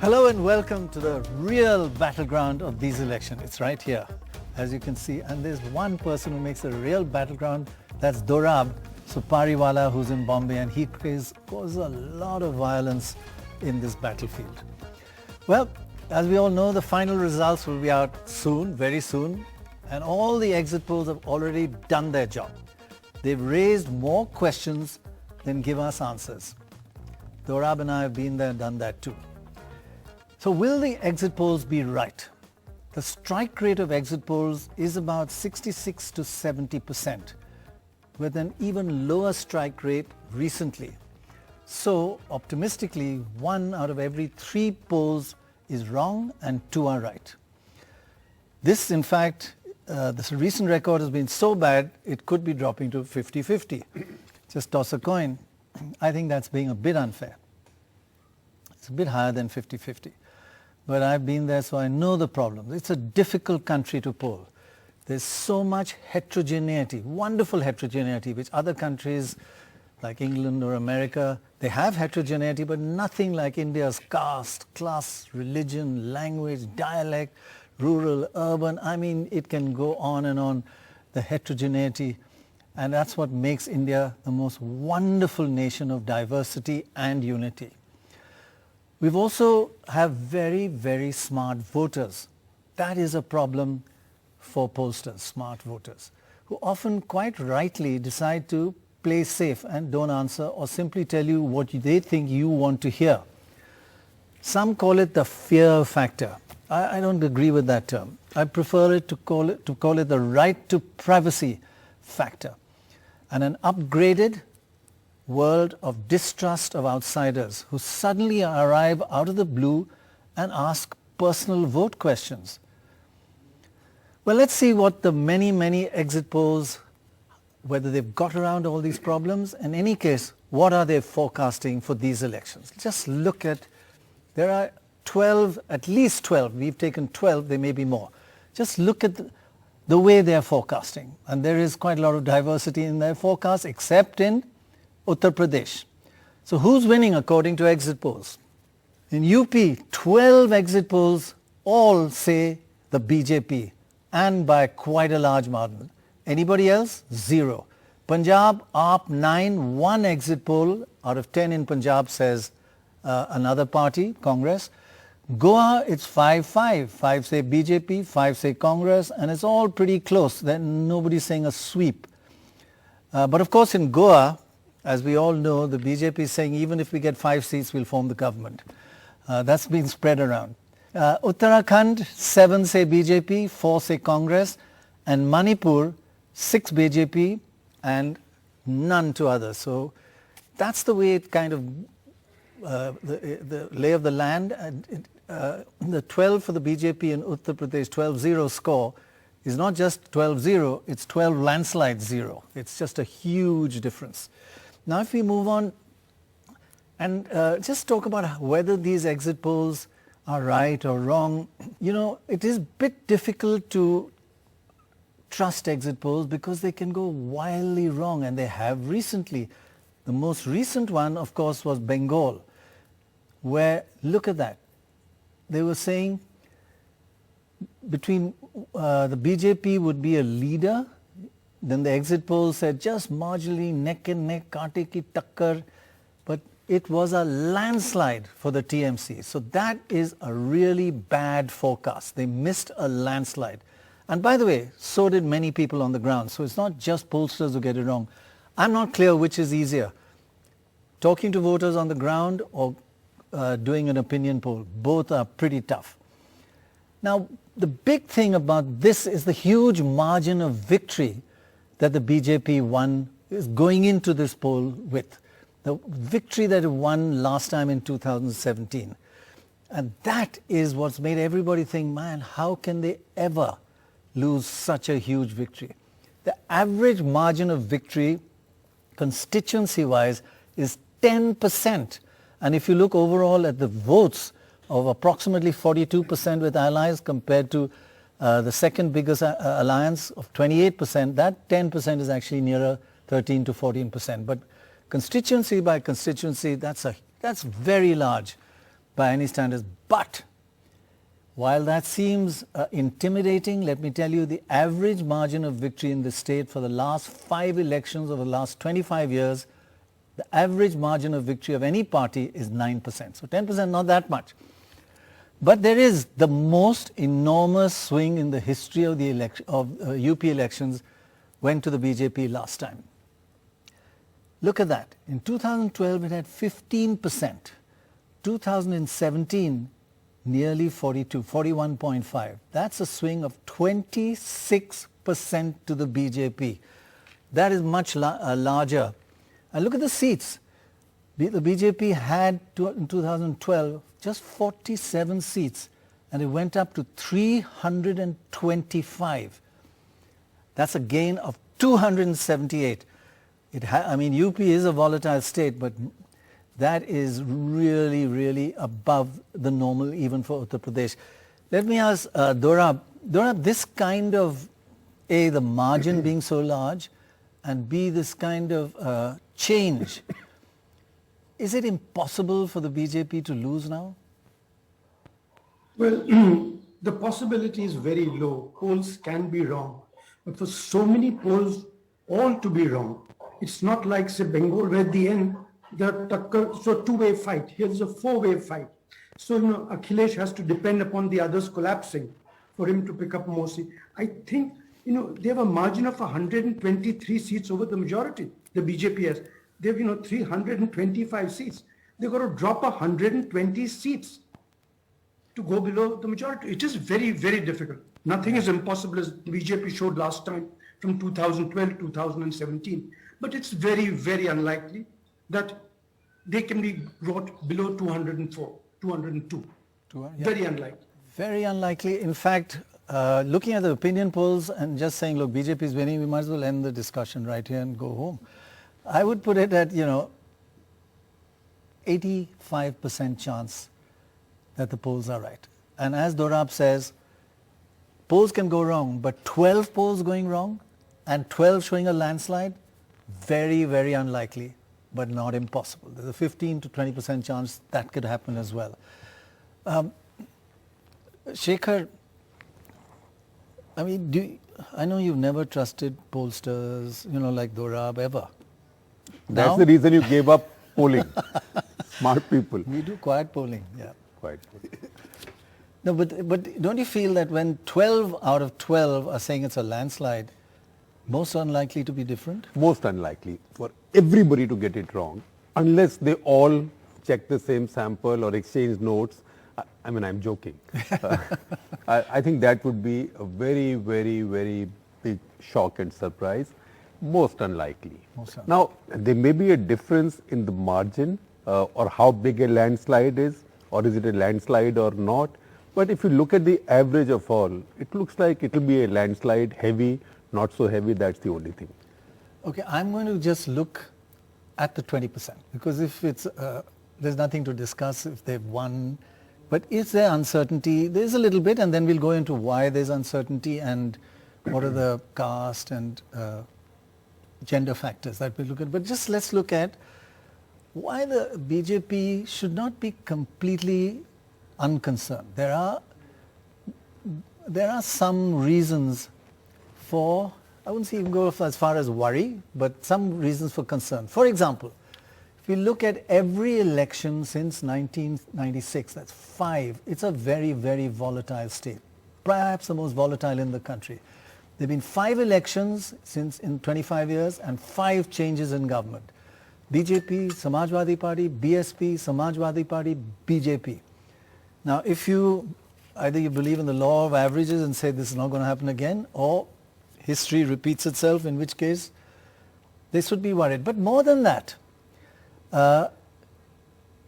Hello and welcome to the real battleground of these elections. It's right here, as you can see. And there's one person who makes a real battleground. That's Dorab Supariwala, who's in Bombay, and he causes a lot of violence in this battlefield. Well, as we all know, the final results will be out soon, very soon. And all the exit polls have already done their job. They've raised more questions than give us answers. Dorab and I have been there and done that too. So will the exit polls be right? The strike rate of exit polls is about 66 to 70%, with an even lower strike rate recently. So optimistically, 1 out of every 3 polls is wrong and 2 are right. This, in fact, this recent record has been so bad, it could be dropping to 50-50. Just toss a coin. I think that's being a bit unfair. It's a bit higher than 50-50. But I've been there, so I know the problem. It's a difficult country to poll. There's so much heterogeneity, wonderful heterogeneity, which other countries like England or America, they have heterogeneity, but nothing like India's caste, class, religion, language, dialect, rural, urban. I mean, it can go on and on, the heterogeneity. And that's what makes India the most wonderful nation of diversity and unity. We've also have very, very smart voters. That is a problem for pollsters, smart voters, who often quite rightly decide to play safe and don't answer or simply tell you what they think you want to hear. Some call it the fear factor. I don't agree with that term. I prefer to call it the right to privacy factor, and an upgraded world of distrust of outsiders who suddenly arrive out of the blue and ask personal vote questions. Well, let's see what the many, many exit polls, whether they've got around all these problems. In any case, what are they forecasting for these elections? Just look at, there are 12, at least 12, we've taken 12, there may be more. Just look at the way they're forecasting. And there is quite a lot of diversity in their forecast, except in Uttar Pradesh. So who's winning according to exit polls? In UP, 12 exit polls all say the BJP, and by quite a large margin. Anybody else? 0. Punjab, AAP 9, 1 exit poll out of 10 in Punjab says another party, Congress. Goa, it's 5-5. 5 say BJP, 5 say Congress, and it's all pretty close. Then nobody's saying a sweep. But of course in Goa, as we all know, the BJP is saying even if we get 5 seats, we'll form the government. That's been spread around. Uttarakhand, 7 say BJP, 4 say Congress, and Manipur, 6 BJP and none to others. So that's the way it kind of, the lay of the land. The 12 for the BJP in Uttar Pradesh, 12-0 score, is not just 12-0, it's 12 landslide 0. It's just a huge difference. Now if we move on and just talk about whether these exit polls are right or wrong, you know, it is a bit difficult to trust exit polls because they can go wildly wrong, and they have recently. The most recent one, of course, was Bengal, where, look at that, they were saying between the BJP would be a leader. Then the exit poll said just marginally neck and neck, kaate ki takkar, but it was a landslide for the TMC. So that is a really bad forecast. They missed a landslide. And by the way, so did many people on the ground. So it's not just pollsters who get it wrong. I'm not clear which is easier, talking to voters on the ground or doing an opinion poll. Both are pretty tough. Now, the big thing about this is the huge margin of victory that the BJP won, is going into this poll with. The victory that it won last time in 2017. And that is what's made everybody think, man, how can they ever lose such a huge victory? The average margin of victory, constituency-wise, is 10%. And if you look overall at the votes of approximately 42% with allies compared to the second biggest alliance of 28%, that 10% is actually nearer 13 to 14%. But constituency by constituency, that's very large. by any standards. But while that seems intimidating, let me tell you the average margin of victory in the state for the last 5 elections over the last 25 years, the average margin of victory of any party is 9%. So 10%, not that much. But there is the most enormous swing in the history of the UP elections went to the BJP last time. Look at that. In 2012, it had 15%. 2017, nearly 41.5. That's a swing of 26% to the BJP. That is much larger. And look at the seats. The BJP had in 2012 just 47 seats, and it went up to 325. That's a gain of 278. UP is a volatile state, but that is really, really above the normal even for Uttar Pradesh. Let me ask Dorab. Dorab, this kind of, A, the margin being so large, and B, this kind of change, is it impossible for the BJP to lose now? Well, the possibility is very low. Polls can be wrong. But for so many polls all to be wrong, it's not like, say, Bengal, where at the end, so two-way fight. Here's a four-way fight. So, Akhilesh has to depend upon the others collapsing for him to pick up more seats. I think, they have a margin of 123 seats over the majority, the BJP has. They have, 325 seats. They've got to drop 120 seats to go below the majority. It is very, very difficult. Nothing is impossible, as the BJP showed last time from 2012 to 2017. But it's very, very unlikely that they can be brought below 204, 202. Very unlikely. Very unlikely. In fact, looking at the opinion polls and just saying, look, BJP is winning, we might as well end the discussion right here and go home. I would put it at, 85% chance that the polls are right. And as Dorab says, polls can go wrong, but 12 polls going wrong and 12 showing a landslide, very, very unlikely, but not impossible. There's a 15 to 20% chance that could happen as well. Shekhar, I know you've never trusted pollsters, like Dorab, ever. That's the reason you gave up polling. Smart people. We do quiet polling, yeah. Quiet. No, but don't you feel that when 12 out of 12 are saying it's a landslide, most unlikely to be different? Most unlikely for everybody to get it wrong, unless they all check the same sample or exchange notes. I'm joking. I think that would be a very, very, very big shock and surprise. Most unlikely. Now, there may be a difference in the margin or how big a landslide is, or is it a landslide or not. But if you look at the average of all, it looks like it will be a landslide, heavy, not so heavy, that's the only thing. Okay, I'm going to just look at the 20%, because if it's, there's nothing to discuss if they've won. But is there uncertainty? There's a little bit, and then we'll go into why there's uncertainty and what are the caste and gender factors that we look at. But just let's look at why the BJP should not be completely unconcerned. There are some reasons for, I wouldn't even go as far as worry, but some reasons for concern. For example, if you look at every election since 1996, that's 5, it's a very, very volatile state, perhaps the most volatile in the country. There have been 5 elections in 25 years and 5 changes in government. BJP, Samajwadi Party, BSP, Samajwadi Party, BJP. Now, if either you believe in the law of averages and say this is not going to happen again, or history repeats itself, in which case they should be worried. But more than that,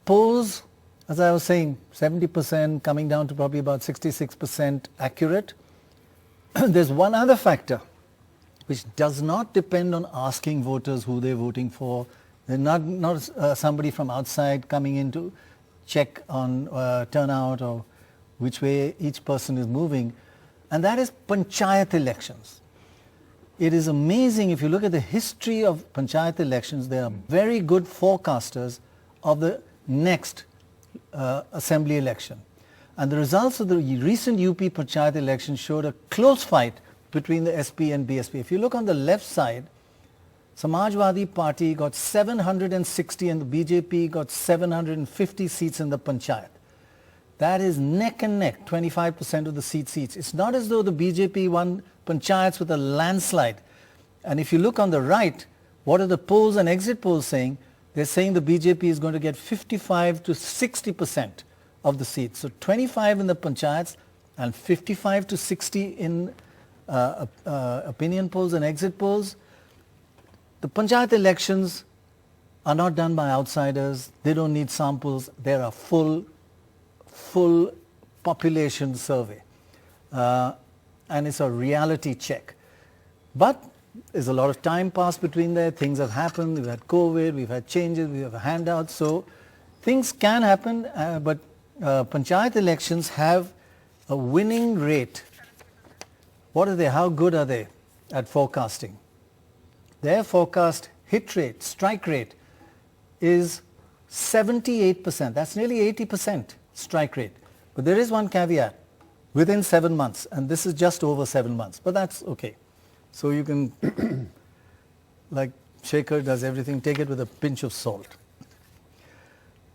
polls, as I was saying, 70% coming down to probably about 66% accurate. There's one other factor which does not depend on asking voters who they're voting for. They're not somebody from outside coming in to check on turnout or which way each person is moving, and that is panchayat elections. It is amazing if you look at the history of panchayat elections, they are very good forecasters of the next assembly election. And the results of the recent UP Panchayat election showed a close fight between the SP and BSP. If you look on the left side, Samajwadi Party got 760 and the BJP got 750 seats in the Panchayat. That is neck and neck, 25% of the seats. It's not as though the BJP won Panchayats with a landslide. And if you look on the right, what are the polls and exit polls saying? They're saying the BJP is going to get 55 to 60% of the seats. So 25 in the Panchayats and 55 to 60 in opinion polls and exit polls. The Panchayat elections are not done by outsiders. They don't need samples. They're a full population survey. And it's a reality check. But there's a lot of time passed between there. Things have happened. We've had COVID. We've had changes. We have handouts. So things can happen. But Panchayat elections have a winning rate. What are they? How good are they at forecasting? Their forecast hit rate, strike rate, is 78%. That's nearly 80% strike rate. But there is one caveat, within 7 months, and this is just over 7 months, but that's okay. So you can, like Shekhar does everything, take it with a pinch of salt.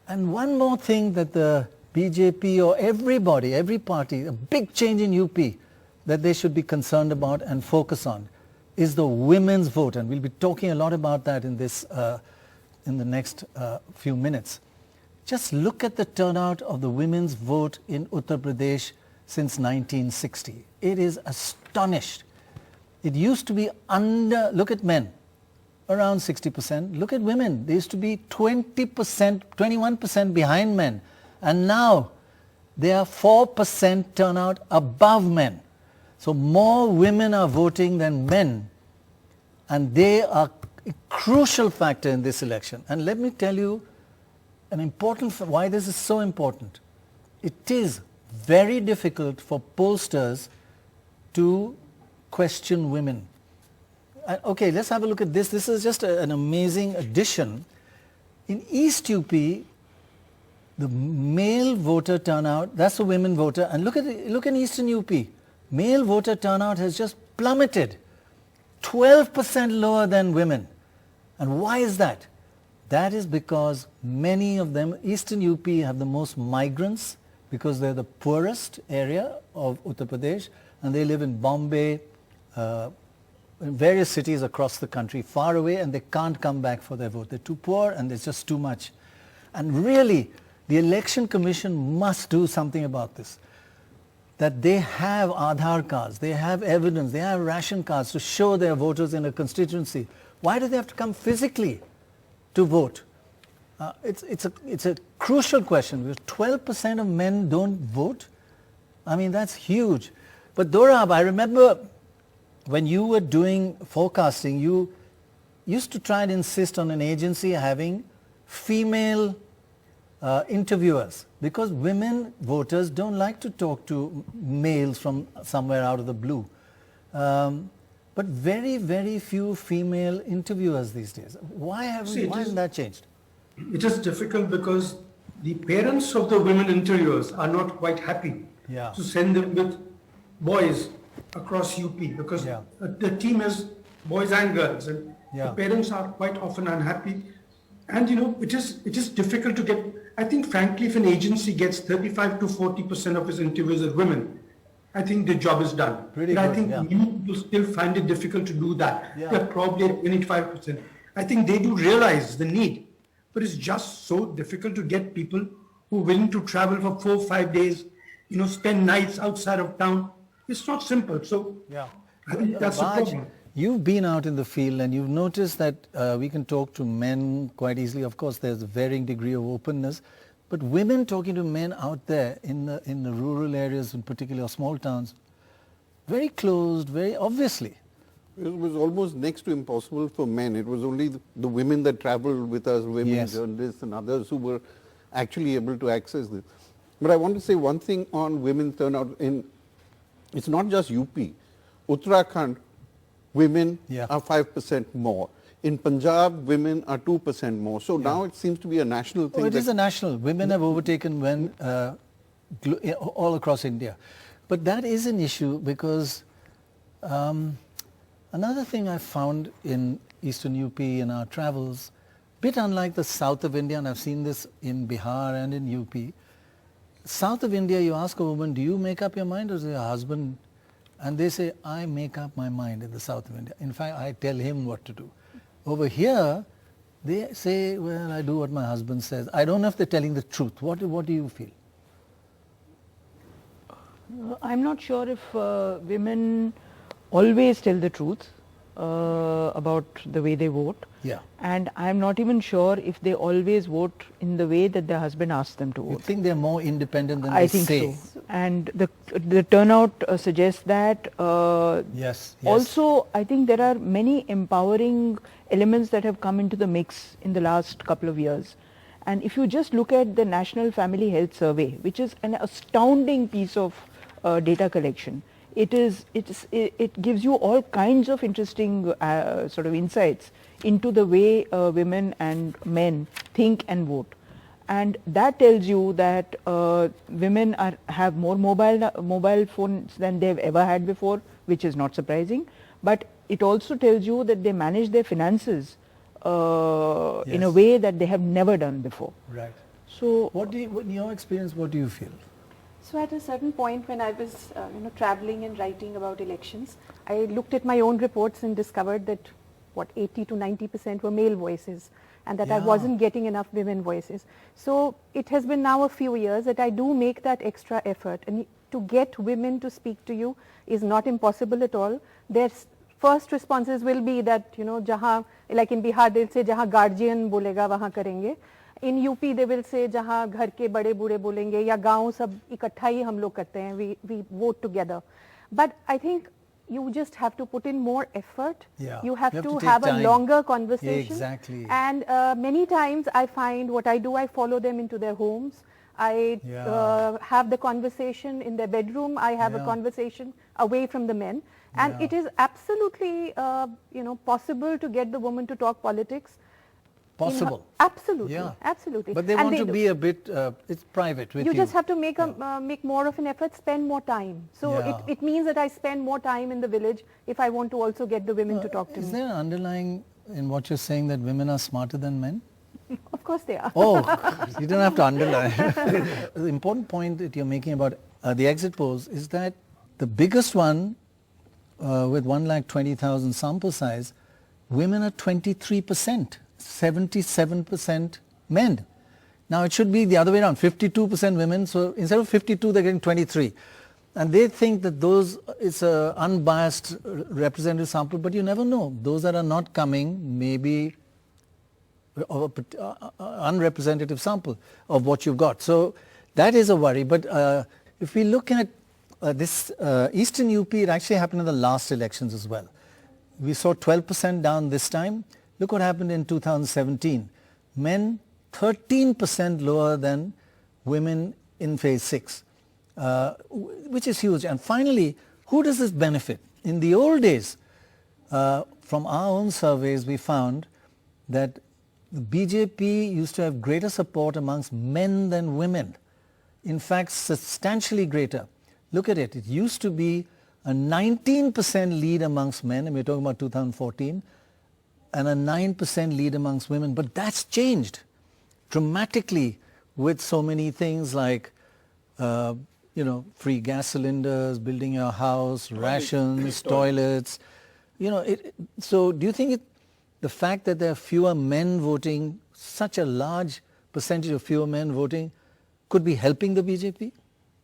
And one more thing that the BJP or everybody, every party, a big change in UP that they should be concerned about and focus on is the women's vote, and we'll be talking a lot about that in this in the next few minutes. Just look at the turnout of the women's vote in Uttar Pradesh since 1960. It is astonished. It used to be under, look at men, around 60%. Look at women, they used to be 20%, 21% behind men, and now they are 4% turnout above men. So more women are voting than men, and they are a crucial factor in this election. And let me tell you an important, why this is so important. It is very difficult for pollsters to question women. Okay, let's have a look at this. This is just an amazing addition. In East UP, the male voter turnout, that's the women voter, and look at Eastern UP. Male voter turnout has just plummeted, 12% lower than women. And why is that? That is because many of them, Eastern UP have the most migrants because they're the poorest area of Uttar Pradesh, and they live in Bombay, in various cities across the country, far away, and they can't come back for their vote. They're too poor and there's just too much. And really, the Election Commission must do something about this. That they have Aadhaar cards, they have evidence, they have ration cards to show their voters in a constituency. Why do they have to come physically to vote? It's a crucial question, because 12% of men don't vote. I mean, that's huge. But Dorab, I remember when you were doing forecasting, you used to try and insist on an agency having female interviewers, because women voters don't like to talk to males from somewhere out of the blue. But very, very few female interviewers these days. Why hasn't that changed? It is difficult because the parents of the women interviewers are not quite happy to send them with boys across UP, because the team is boys and girls, and the parents are quite often unhappy. And it is difficult to get. I think frankly, if an agency gets 35 to 40% of its interviews as women, I think the job is done. But I think many people still find it difficult to do that. They're probably at 25%. I think they do realize the need, but it's just so difficult to get people who are willing to travel for 4 or 5 days, spend nights outside of town. It's not simple. So I think that's the problem. You've been out in the field and you've noticed that we can talk to men quite easily. Of course, there's a varying degree of openness, but women talking to men out there in the rural areas, in particular small towns, very closed, very obviously. It was almost next to impossible for men. It was only the women that traveled with us, women journalists and others who were actually able to access this. But I want to say one thing on women's turnout. It's not just UP. Uttarakhand, women are 5% more. In Punjab, women are 2% more. So now it seems to be a national thing. Oh, it is a national. Women have overtaken men all across India. But that is an issue because another thing I found in Eastern UP in our travels, bit unlike the south of India, and I've seen this in Bihar and in UP, south of India, you ask a woman, do you make up your mind or is it your husband? And they say, I make up my mind in the south of India. In fact, I tell him what to do. Over here, they say, well, I do what my husband says. I don't know if they're telling the truth. What do you feel? I'm not sure if women always tell the truth about the way they vote. Yeah. And I'm not even sure if they always vote in the way that their husband asks them to You vote. think they're more independent than I they think say? so. And the turnout suggests that. Yes. Also, I think there are many empowering elements that have come into the mix in the last couple of years. And if you just look at the National Family Health Survey, which is an astounding piece of data collection, it gives you all kinds of interesting sort of insights into the way women and men think and vote. And that tells you that women have more mobile phones than they've ever had before, which is not surprising. But it also tells you that they manage their finances in a way that they have never done before. Right. So, in your experience, what do you feel? So at a certain point when I was traveling and writing about elections, I looked at my own reports and discovered that 80 to 90% were male voices, and that I wasn't getting enough women voices. So it has been now a few years that I do make that extra effort, and to get women to speak to you is not impossible at all. Their first responses will be that, jahan, like in Bihar, they'll say, jahan guardian bolega, wahan karenge. In UP, they will say, jahan ghar ke bade bude bolenge, ya gaon sab ikattha hi hum log karte hain, we vote together. But I think you just have to put in more effort. Yeah. You have to take have time. a longer conversation. Exactly. And many times I find what I do, I follow them into their homes. I have the conversation in their bedroom. I have a conversation away from the men. And it is absolutely, possible to get the woman to talk politics. Possible. Absolutely. Yeah. Absolutely. But they want to be a bit, it's private with you. You just have to make more of an effort, spend more time. So it means that I spend more time in the village if I want to also get the women to talk to me. Is there an underlying in what you're saying that women are smarter than men? Of course they are. Oh, you don't have to underline. The important point that you're making about the exit polls is that the biggest one with 1,20,000 sample size, women are 23%. 77% men. Now it should be the other way around, 52% women, so instead of 52 they're getting 23. And they think that it's an unbiased representative sample, but you never know. Those that are not coming may be of an unrepresentative sample of what you've got. So that is a worry. But if we look at this Eastern UP, it actually happened in the last elections as well. We saw 12% down this time. Look what happened in 2017. Men 13% lower than women in phase 6, which is huge. And finally, who does this benefit? In the old days, from our own surveys, we found that the BJP used to have greater support amongst men than women. In fact, substantially greater. Look at it. It used to be a 19% lead amongst men, and we're talking about 2014, and a 9% lead amongst women. But that's changed dramatically with so many things like, free gas cylinders, building your house, rations, toilets. So do you think the fact that there are fewer men voting, such a large percentage of fewer men voting, could be helping the BJP?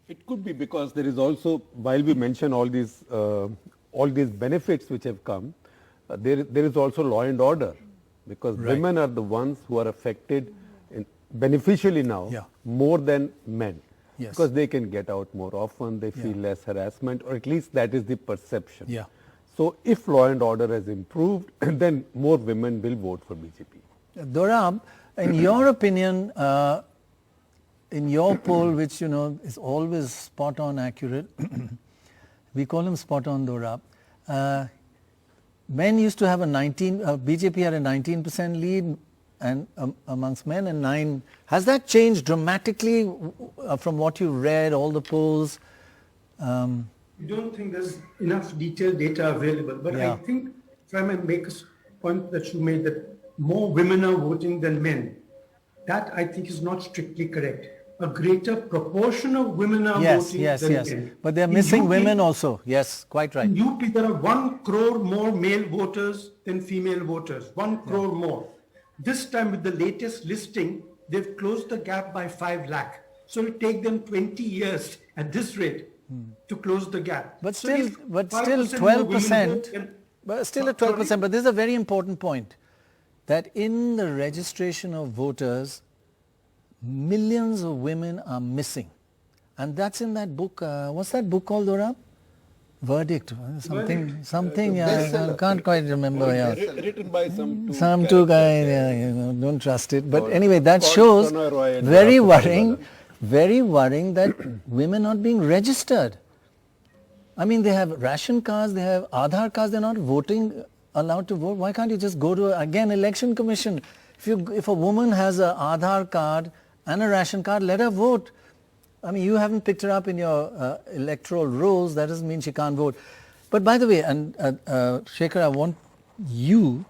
It could be, because there is also, while we mention all these benefits which have come, there is also law and order, because women are the ones who are affected beneficially now more than men, because they can get out more often, they feel less harassment, or at least that is the perception. So if law and order has improved, then more women will vote for BJP. Dorab, in your opinion, in your poll, which is always spot on accurate, we call him spot on Dorab, men used to have a BJP had a 19% lead and amongst men and 9. Has that changed dramatically from what you read, all the polls? I don't think there's enough detailed data available, but Yeah. I think if I may make a point that you made that more women are voting than men, that I think is not strictly correct. A greater proportion of women are voting than men. But they're In missing UP, women also. Yes, quite right. In UP, there are 1 crore more male voters than female voters. 1 crore more. This time with the latest listing, they've closed the gap by 5 lakh. So it'll take them 20 years at this rate to close the gap. But So still, if but still 5% more women 12%. vote, then- But still at Sorry? 12%. But this is a very important point, that in the registration of voters, millions of women are missing, and that's in that book. What's that book called, Dora? Verdict. Something. Yeah, I can't quite remember. Yeah. Written by Some two guy, don't trust it. But anyway, that called shows Sonoy Roy and very Raffi worrying that women not being registered. I mean, they have ration cards, they have Aadhaar cards, they're not allowed to vote. Why can't you just go to, again, election commission? If a woman has an Aadhaar card and a ration card, let her vote. I mean, you haven't picked her up in your electoral rolls, that doesn't mean she can't vote. But by the way, and Shekhar, I want you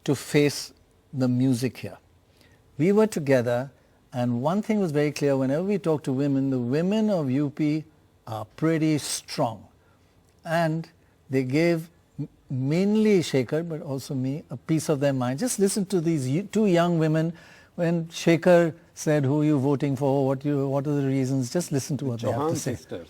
to face the music here. We were together, and one thing was very clear: whenever we talk to women, the women of UP are pretty strong. And they gave mainly Shekhar, but also me, a piece of their mind. Just listen to these 2 young women. When Shekhar said, who are you voting for, what are the reasons, just listen to what they have Chauhan to say. sisters.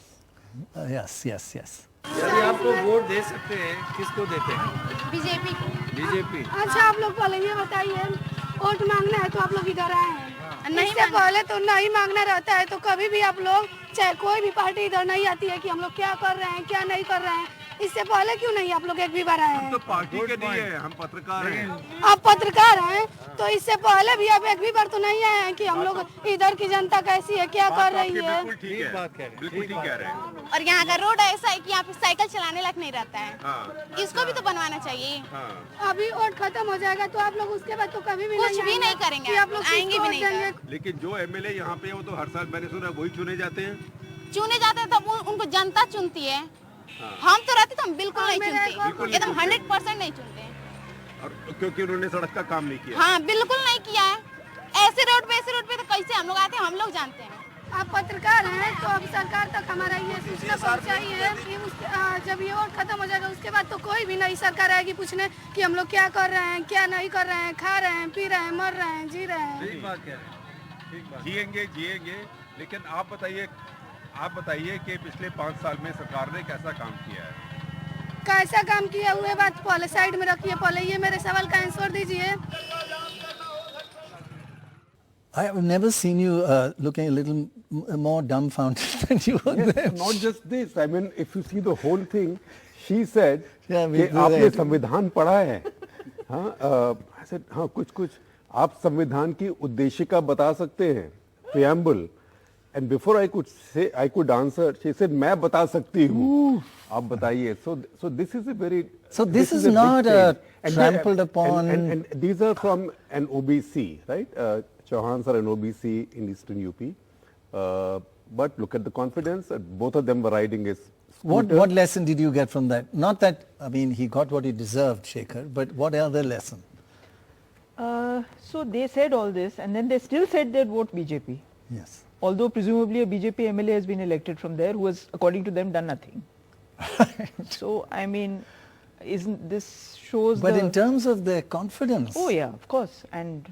Yes. यदि आपको vote दे सकते हैं, किसको देते हैं? BJP को। BJP. अच्छा, आप लोग पहले ये बताइए, वोट मांगना है तो आप लोग इधर आए हैं। इससे पहले तो नहीं मांगना रहता है, तो कभी भी आप लोग, चाहे कोई भी पार्टी इधर नहीं आती है कि हम लोग क्या कर रहे हैं, क्या नहीं कर रहे हैं। इससे पहले क्यों नहीं आप लोग एक भी बार आए हैं? तो पार्टी के नहीं है, हम पत्रकार हैं। आप पत्रकार हैं, तो इससे पहले भी आप एक भी बार तो नहीं आए हैं कि हम लोग इधर की जनता कैसी है, क्या कर रही है। बिल्कुल ठीक है, बिल्कुल ठीक कह रहे हैं। और यहाँ का रोड ऐसा है कि यहाँ पे साइकिल चलाने लायक नहीं रहता है। इसको भी तो बनवाना चाहिए। अभी वोट खत्म हो जाएगा तो आप लोग उसके बाद तो कभी भी कुछ भी नहीं करेंगे, आप लोग आएंगे भी नहीं। लेकिन जो एमएलए यहाँ पे है वो तो हर साल मैंने सुना वही चुने जाते हैं। चुने जाते हैं तो उनको जनता चुनती है। हम तो रहते तो हम बिल्कुल नहीं चुनते, एकदम 100% नहीं चुनते। और क्योंकि उन्होंने सड़क का काम नहीं किया। हाँ, बिल्कुल नहीं किया है। ऐसे रोड पे तो कैसे हम लोग आते हैं, हम लोग जानते हैं। आप पत्रकार हैं तो अब सरकार तक हमारा ये सूचना पहुंचाइए कि जब ये वोट खत्म हो जाएगा उसके बाद तो कोई भी नई सरकार आएगी पूछने कि हम लोग क्या कर रहे हैं, क्या नहीं कर रहे हैं, खा रहे हैं, पी रहे हैं, मर रहे हैं, जी रहे हैं। ठीक बात कह रहे हैं। जिएंगे, लेकिन आप बताइए कि पिछले 5 साल में सरकार ने कैसा काम किया है? कैसा काम किया हुए बात पहले साइड में रखिए, पहले ये मेरे सवाल का आंसर दीजिए। I have never seen you looking a little more dumbfounded than you were there. Not just this. I mean, if you see the whole thing, she said, कि आपने संविधान पढ़ा है? I said, हाँ कुछ आप संविधान की उद्देशिका बता सकते हैं, preamble. And before I could answer, she said, मैं बता सकती हूँ, आप बताइए. So this is a very. So this is not a trampled upon. And these are from an OBC, right? Chauhans are an OBC in Eastern UP. But look at the confidence. Both of them were riding his scooter. What lesson did you get from that? Not that, I mean, he got what he deserved, Shekhar, but what other lesson? So they said all this and then they still said they'd vote BJP. Yes. Although presumably a BJP MLA has been elected from there who has, according to them, done nothing. So, I mean, isn't this shows But in terms of their confidence. Oh yeah, of course. And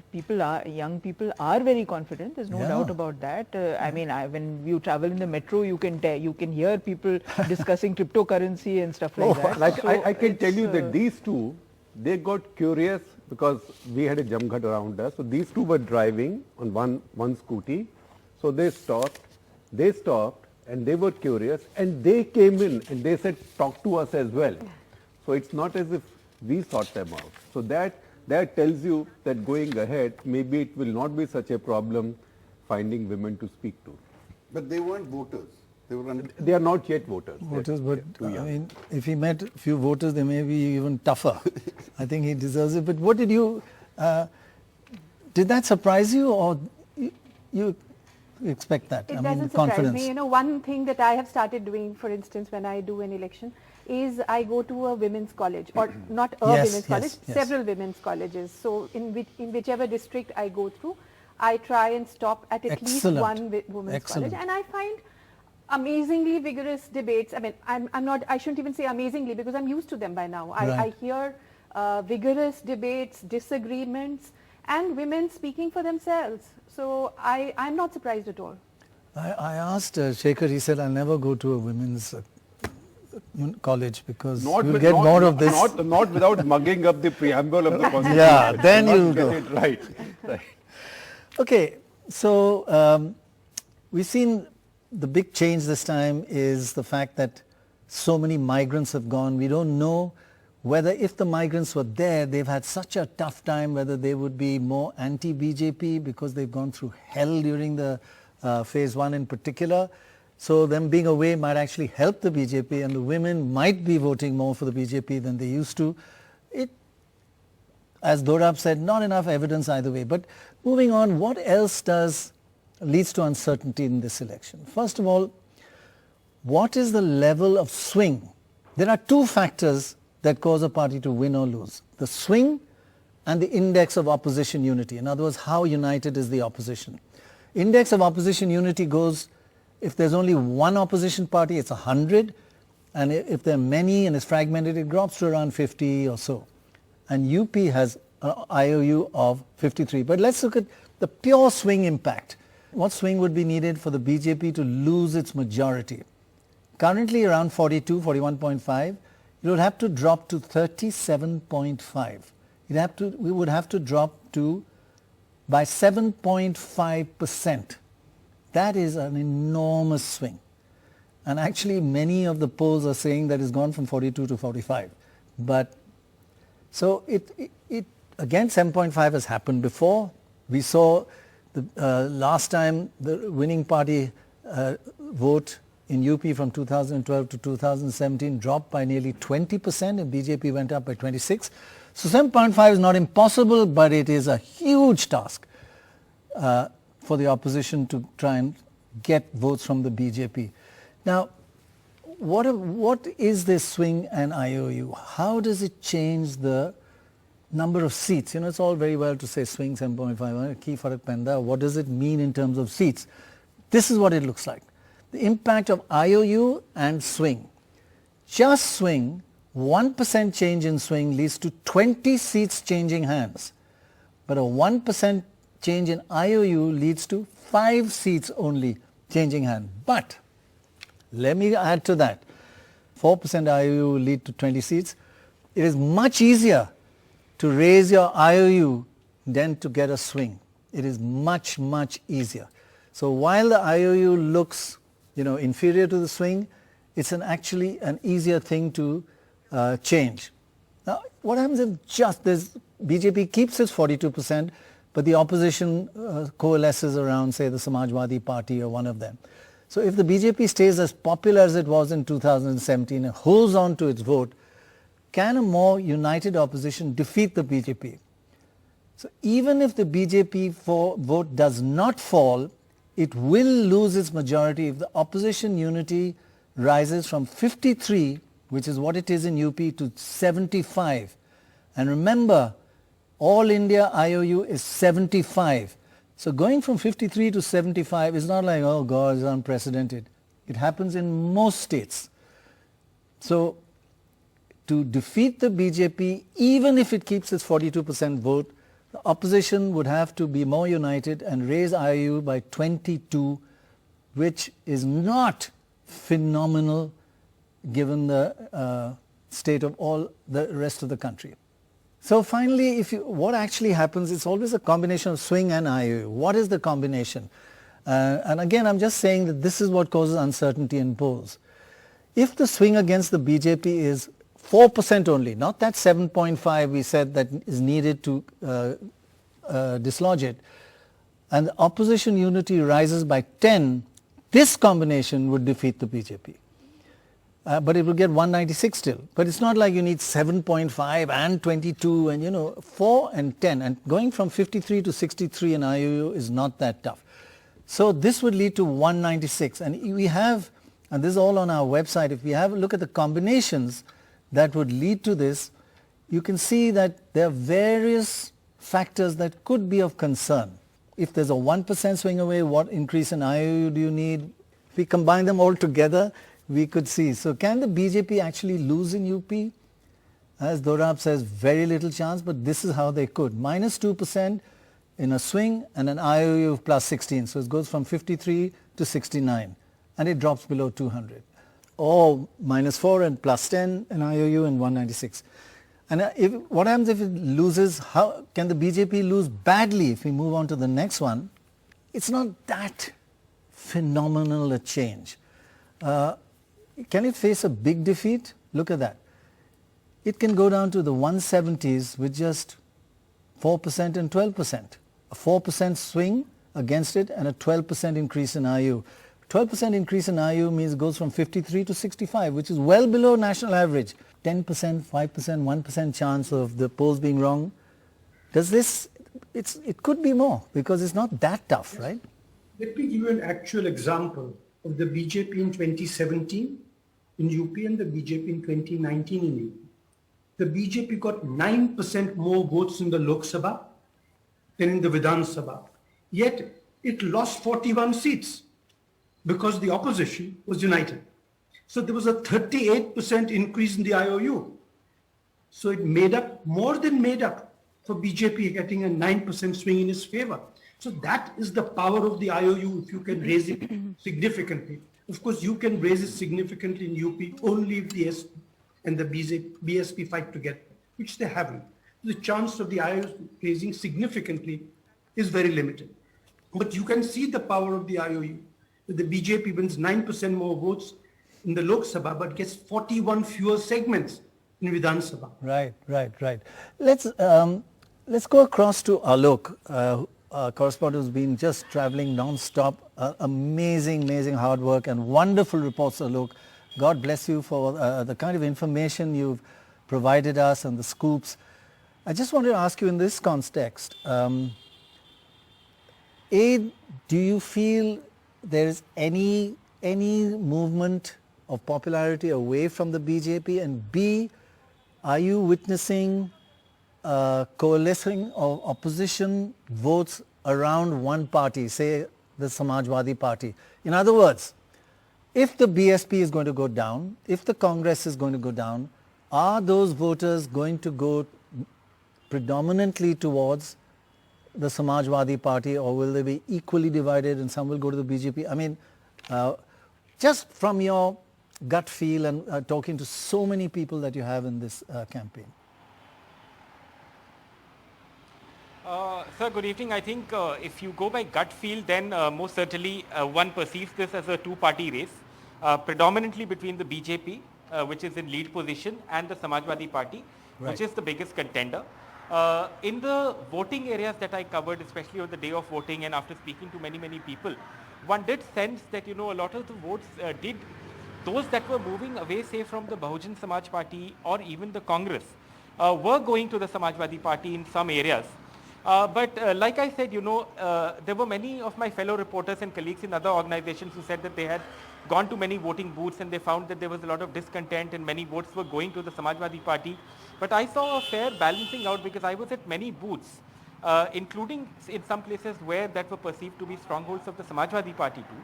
young people are very confident. There's no doubt about that. I mean, when you travel in the metro, you can hear people discussing cryptocurrency and stuff like that. Like so I can tell you that these two, they got curious because we had a jamghat around us. So these two were driving on one scooty. So they stopped, and they were curious, and they came in and they said, talk to us as well. So it's not as if we sought them out. So that tells you that going ahead, maybe it will not be such a problem finding women to speak to. But they weren't voters. They were under. They are not yet voters. Voters, but too I young. mean, if he met a few voters, they may be even tougher. I think he deserves it. But what did you, did that surprise you, or you expect that? It I doesn't mean, surprise confidence. me. You know, one thing that I have started doing, for instance, when I do an election, is I go to a women's college, or not a Yes, women's college, yes. several women's colleges. So in whichever district I go through, I try and stop at least Excellent. one women's Excellent. college, and I find amazingly vigorous debates. I mean, I shouldn't even say amazingly, because I'm used to them by now. I Right. hear vigorous debates, disagreements, and women speaking for themselves. So I'm not surprised at all. I asked Shekhar, he said, I'll never go to a women's college because you'll get more of this. Not without mugging up the preamble of the Constitution. Yeah, then Not you'll get go. it right. Right. Okay, so we've seen the big change this time is the fact that so many migrants have gone. We don't know whether if the migrants were there, they've had such a tough time, whether they would be more anti-BJP because they've gone through hell during the phase one in particular. So them being away might actually help the BJP, and the women might be voting more for the BJP than they used to. As Dorab said, not enough evidence either way. But moving on, what else leads to uncertainty in this election? First of all, what is the level of swing? There are two factors that cause a party to win or lose: the swing and the index of opposition unity. In other words, how united is the opposition? Index of opposition unity goes, if there's only one opposition party, it's 100, and if there are many and it's fragmented, it drops to around 50 or so. And UP has an IOU of 53. But let's look at the pure swing impact. What swing would be needed for the BJP to lose its majority? Currently around 42, 41.5. It would have to drop to 37.5. We would have to drop to by 7.5%. That is an enormous swing. And actually many of the polls are saying that it's gone from 42 to 45. But so it again, 7.5 has happened before. We saw the last time the winning party vote in UP from 2012 to 2017 dropped by nearly 20%, and BJP went up by 26. So 7.5 is not impossible, but it is a huge task for the opposition to try and get votes from the BJP. Now, what is this swing and IOU? How does it change the number of seats? You know, it's all very well to say swing 7.5, key farak penda. What does it mean in terms of seats? This is what it looks like. The impact of IOU and swing. Just swing, 1% change in swing leads to 20 seats changing hands. But a 1% change in IOU leads to 5 seats only changing hands. But let me add to that. 4% IOU will lead to 20 seats. It is much easier to raise your IOU than to get a swing. It is much, much easier. So while the IOU looks, inferior to the swing, it's actually an easier thing to change. Now, what happens if BJP keeps its 42%, but the opposition coalesces around, say, the Samajwadi Party or one of them? So if the BJP stays as popular as it was in 2017 and holds on to its vote, can a more united opposition defeat the BJP? So even if the BJP vote does not fall, it will lose its majority if the opposition unity rises from 53, which is what it is in UP, to 75. And remember, all India IOU is 75. So going from 53 to 75 is not like, oh God, it's unprecedented. It happens in most states. So to defeat the BJP, even if it keeps its 42% vote, the opposition would have to be more united and raise IOU by 22, which is not phenomenal given the state of all the rest of the country. So finally, what actually happens, it's always a combination of swing and IOU. What is the combination? And again, I'm just saying that this is what causes uncertainty in polls. If the swing against the BJP is 4% only, not that 7.5 we said that is needed to dislodge it, and the opposition unity rises by 10, This combination would defeat the BJP. But it will get 196 still. But it's not like you need 7.5 and 22 and 4 and 10. And going from 53 to 63 in IOU is not that tough. So this would lead to 196. And we have, and this is all on our website, if we have a look at the combinations that would lead to this, you can see that there are various factors that could be of concern. If there's a 1% swing away, what increase in IOU do you need? If we combine them all together, we could see. So can the BJP actually lose in UP? As Dorab says, very little chance, but this is how they could. Minus 2% in a swing and an IOU of plus 16. So it goes from 53 to 69 and it drops below 200. Or minus 4 and plus 10 in IOU and 196. And what happens if it loses? How can the BJP lose badly if we move on to the next one? It's not that phenomenal a change. Can it face a big defeat? Look at that. It can go down to the 170s with just 4% and 12%. A 4% swing against it and a 12% increase in IU. 12% increase in IU means it goes from 53 to 65, which is well below national average. 10%, 5%, 1% chance of the polls being wrong. Does this, it could be more because it's not that tough, right? Let me give you an actual example of the BJP in 2017 in UP and the BJP in 2019 in UP. The BJP got 9% more votes in the Lok Sabha than in the Vidhan Sabha. Yet it lost 41 seats because the opposition was united. So there was a 38% increase in the IOU. So it made up, more than made up for BJP getting a 9% swing in its favor. So that is the power of the IOU if you can raise it significantly. Of course, you can raise it significantly in UP only if the SP and the BSP fight together, which they haven't. The chance of the IOU raising significantly is very limited. But you can see the power of the IOU. The BJP wins 9% more votes in the Lok Sabha, but gets 41 fewer segments in Vidhan Sabha. Right. Let's go across to Alok, correspondent who's been just traveling non-stop. Amazing hard work and wonderful reports, Alok. God bless you for the kind of information you've provided us and the scoops. I just wanted to ask you in this context, do you feel there is any movement of popularity away from the BJP, and B, are you witnessing coalescing of opposition votes around one party, say the Samajwadi Party? In other words, if the BSP is going to go down, if the Congress is going to go down, are those voters going to go predominantly towards the Samajwadi Party, or will they be equally divided and some will go to the BJP? I mean, just from your gut feel and talking to so many people that you have in this campaign. Sir, good evening. I think if you go by gut feel, then most certainly one perceives this as a two-party race, predominantly between the BJP, which is in lead position, and the Samajwadi Party, which is the biggest contender. In the voting areas that I covered, especially on the day of voting and after speaking to many people, one did sense that, a lot of the votes those that were moving away, say, from the Bahujan Samaj Party or even the Congress, were going to the Samajwadi Party in some areas. But like I said, there were many of my fellow reporters and colleagues in other organizations who said that they had gone to many voting booths and they found that there was a lot of discontent and many votes were going to the Samajwadi Party. But I saw a fair balancing out because I was at many booths, including in some places where that were perceived to be strongholds of the Samajwadi Party too.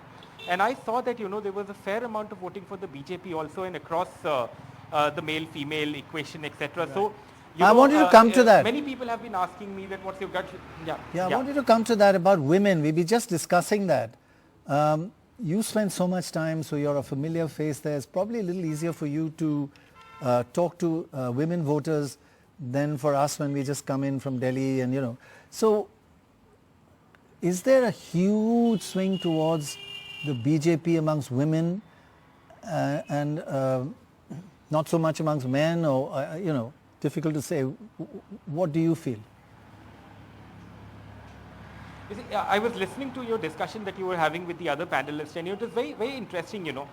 And I saw that, there was a fair amount of voting for the BJP also and across the male-female equation, etc. Right. So, I want you to come to that. Many people have been asking me that what's your gut? I want you to come to that about women. We'll be just discussing that. You spend so much time, so you're a familiar face there. It's probably a little easier for you to talk to women voters than for us when we just come in from Delhi and, So, is there a huge swing towards the BJP amongst women and not so much amongst men, or, difficult to say? What do you feel? You see, I was listening to your discussion that you were having with the other panelists, and it was very, very interesting, you know.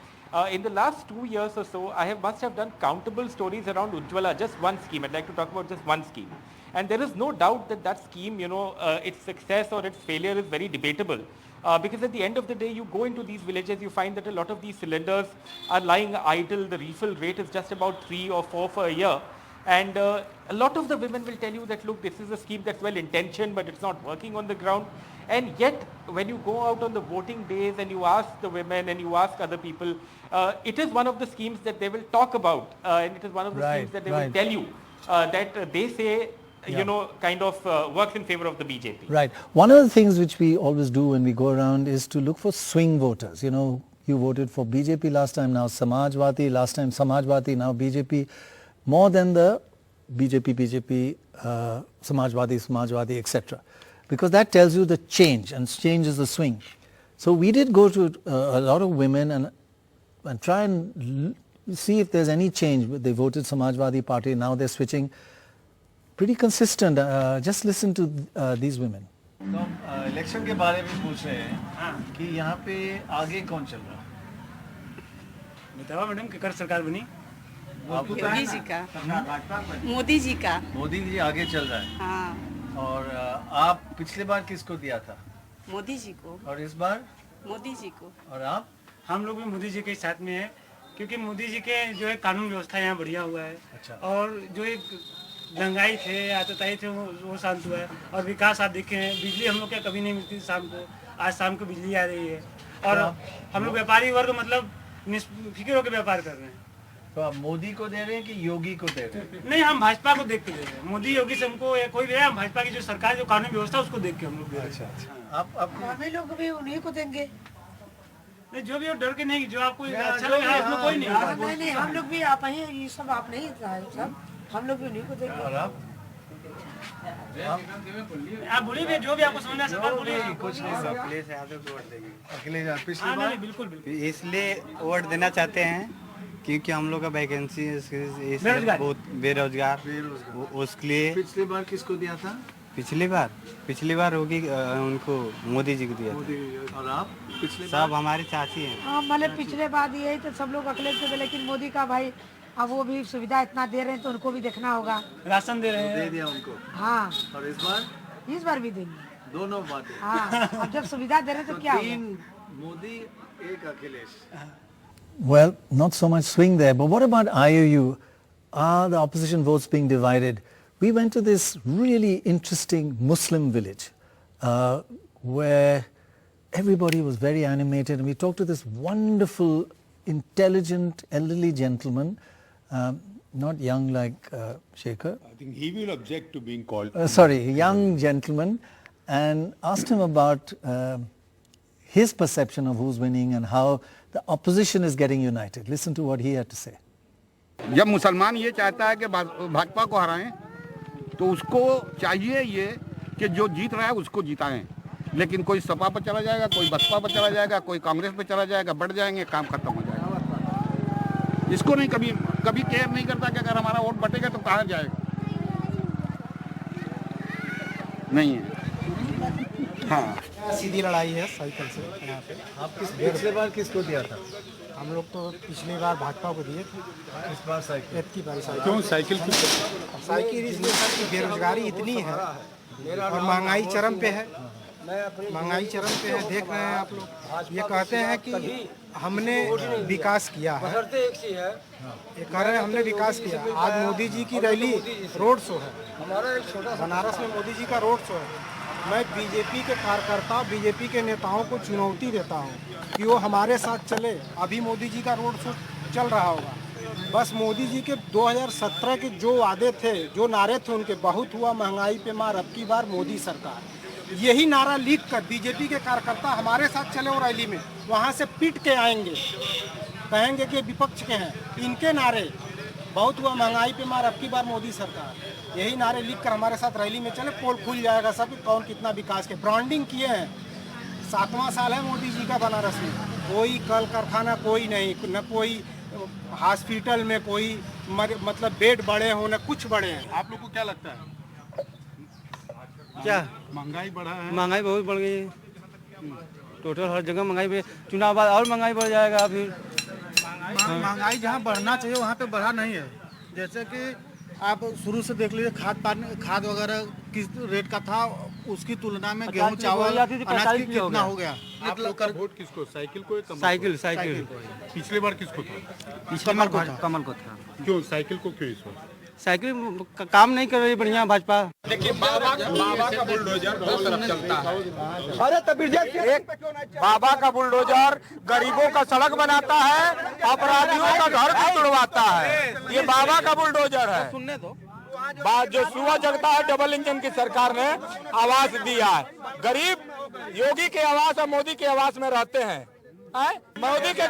In the last 2 years or so, must have done countable stories around Ujjwala, just one scheme. I'd like to talk about just one scheme. And there is no doubt that that scheme, you know, its success or its failure is very debatable. Because at the end of the day, you go into these villages, you find that a lot of these cylinders are lying idle. The refill rate is just about 3 or 4 for a year. And a lot of the women will tell you that, look, this is a scheme that's well intentioned, but it's not working on the ground. And yet, when you go out on the voting days and you ask the women and you ask other people, it is one of the schemes that they will talk about. And it is one of the schemes that they will tell you that they say, you know, kind of works in favor of the BJP. Right. One of the things which we always do when we go around is to look for swing voters. You know, you voted for BJP last time, now Samajwadi, last time Samajwadi, now BJP. More than the BJP, Samajwadi, etc. Because that tells you the change, and change is the swing. So we did go to a lot of women and try and see if there's any change. They voted Samajwadi Party, now they're switching. Pretty consistent. Just listen to these women. तो हम election के बारे में पूछ रहे हैं कि यहाँ पे आगे कौन चल रहा है? बताओ मैडम कि कर सरकार बनी योगी जी का, मोदी जी का। मोदी जी आगे चल रहा है। हाँ। और आप पिछले बार किसको दिया था? मोदी जी को। और इस बार? मोदी जी को। और आप? हम लोग भी मोदी जी के साथ में है, क्योंकि मोदी जी के जो है कानून व्यवस्था यहाँ बढ़िया हुआ है। अच्छा। और जो एक दंगाई थे, आतताई थे, वो शांत हुआ है। और विकास आप देखे हैं, बिजली हम लोग क्या कभी नहीं मिलती शाम को, आज शाम को बिजली आ रही है। और हम लोग व्यापारी वर्ग मतलब निष्फिक्र होकर व्यापार कर रहे हैं। तो आप मोदी को दे रहे हैं कि योगी को दे रहे हैं? नहीं, हम भाजपा को देख के दे रहे हैं। मोदी योगी से हमको कोई भी है, हम भाजपा की जो सरकार जो कानून व्यवस्था उसको देख के हम लोग दे रहे हैं। अच्छा। आप लोग भी उन्हीं को देंगे। नहीं, जो भी डर के नहीं, जो आपको अच्छा लगे आपको कोई नहीं। नहीं, हम लोग भी आप ही, ये सब आप नहीं सब, हम लोग भी उन्हीं को देंगे। और आप बोलिए भी, जो भी आपको समझना सरकार बोलिए। कुछ नहीं सर, अखिलेश यादव को वोट देंगे। अखिलेश पिछली बार बिल्कुल इसलिए वोट देना चाहते हैं क्योंकि हम लोग का वैकेंसी बहुत बेरोजगार उसके लिए। पिछली बार किसको दिया था? पिछली बार होगी उनको, मोदी जी को दिया था। और आप? पिछले सब हमारी चाची हैं। हाँ, मतलब पिछले बार दिए तो सब लोग अखिलेश को दे, लेकिन मोदी का भाई अब वो भी सुविधा इतना दे रहे हैं तो उनको भी देखना होगा। राशन दे रहे हैं, दे दिया उनको। हाँ। और इस बार भी देंगे। दोनों बातें। हाँ, अब जब सुविधा दे रहे हैं तो क्या होगा? 3 Modi, 1 Akhilesh. Well, not so much swing there, but what about IOU? Are the opposition votes being divided? We went to this really interesting Muslim village where everybody was very animated, and we talked to this wonderful, intelligent, elderly gentleman, not young like Shekhar. I think he will object to being called. Sorry, young gentleman, and asked him about his perception of who's winning and how the opposition is getting united. Listen to what he had to say. जब मुसलमान ये चाहता है कि भाजपा को हराएं, तो उसको चाहिए ये कि जो जीत रहा है उसको जिताएं। लेकिन कोई सपा पर चला जाएगा, कोई बसपा पर चला जाएगा, कोई कांग्रेस पर चला जाएगा, बढ़ जाएंगे, काम खत्म हो जाएगा। इसको नहीं कभी केयर नहीं करता कि अगर हमारा वोट बटेगा तो कहाँ जाएगा, नहीं है। हाँ, सीधी लड़ाई है साइकिल से यहाँ पे। आप पिछले बार किसको दिया था? हम लोग तो पिछली बार भाजपा को दिए थे। इस बार साइकिल? क्यों साइकिल की? साइकिल इसलिए सर कि बेरोजगारी इतनी है और महंगाई चरम पे है। महंगाई चरम पे है, देख रहे हैं आप लोग। ये कहते हैं कि हमने विकास किया है, ये कह रहे हैं हमने विकास किया। आज मोदी जी की रैली रोड शो है, बनारस में मोदी जी का रोड शो है। मैं बीजेपी के कार्यकर्ता, बीजेपी के नेताओं को चुनौती देता हूं कि वो हमारे साथ चले। अभी मोदी जी का रोड शो चल रहा होगा, बस मोदी जी के 2017 के जो वादे थे, जो नारे थे उनके, बहुत हुआ महंगाई पे मार, अब की बार मोदी सरकार। यही नारा लिख कर बीजेपी के कार्यकर्ता हमारे साथ चले और रैली में वहाँ से पीट के आएंगे, कहेंगे कि विपक्ष के हैं। इनके नारे, बहुत हुआ महंगाई पे मार, अब की बार मोदी सरकार, यही नारे लिखकर हमारे साथ रैली में चले, पोल खुल जाएगा सब कौन कितना विकास के। ब्रांडिंग किए हैं, 7वां साल है मोदी जी का बनारस में। कोई कल कारखाना कोई नहीं, न कोई हॉस्पिटल में कोई मतलब बेड बड़े हो, न कुछ बड़े हैं। आप लोग को क्या लगता है? क्या महंगाई बढ़ा है। महंगाई बहुत बढ़ गई है, टोटल हर जगह महंगाई बढ़, चुनाव बाद और महंगाई बढ़ जाएगा फिर। महंगाई जहाँ बढ़ना चाहिए वहाँ पे बढ़ा नहीं है। जैसे कि आप शुरू से देख लीजिए, खाद वगैरह किस रेट का था, उसकी तुलना में गेहूं चावल अनाज की कितना हो गया। आप लोग का वोट किसको, साइकिल को या कमल को? साइकिल पिछले बार किसको था? कमल को था। क्यों साइकिल को, क्यों इस बार? साइकिल काम नहीं कर रही बढ़िया भाजपा। देखिए बाबा का बुलडोजर दो तरफ चलता है। अरे बाबा का बुलडोजर गरीबों का सड़क बनाता है, अपराधियों का घर भी तुड़वाता है। ये बाबा का बुलडोजर है। सुनने दो बात जो सुबह जगता है, डबल इंजन की सरकार ने आवास दिया है। गरीब योगी के आवास और मोदी के आवास में रहते हैं। मोदी के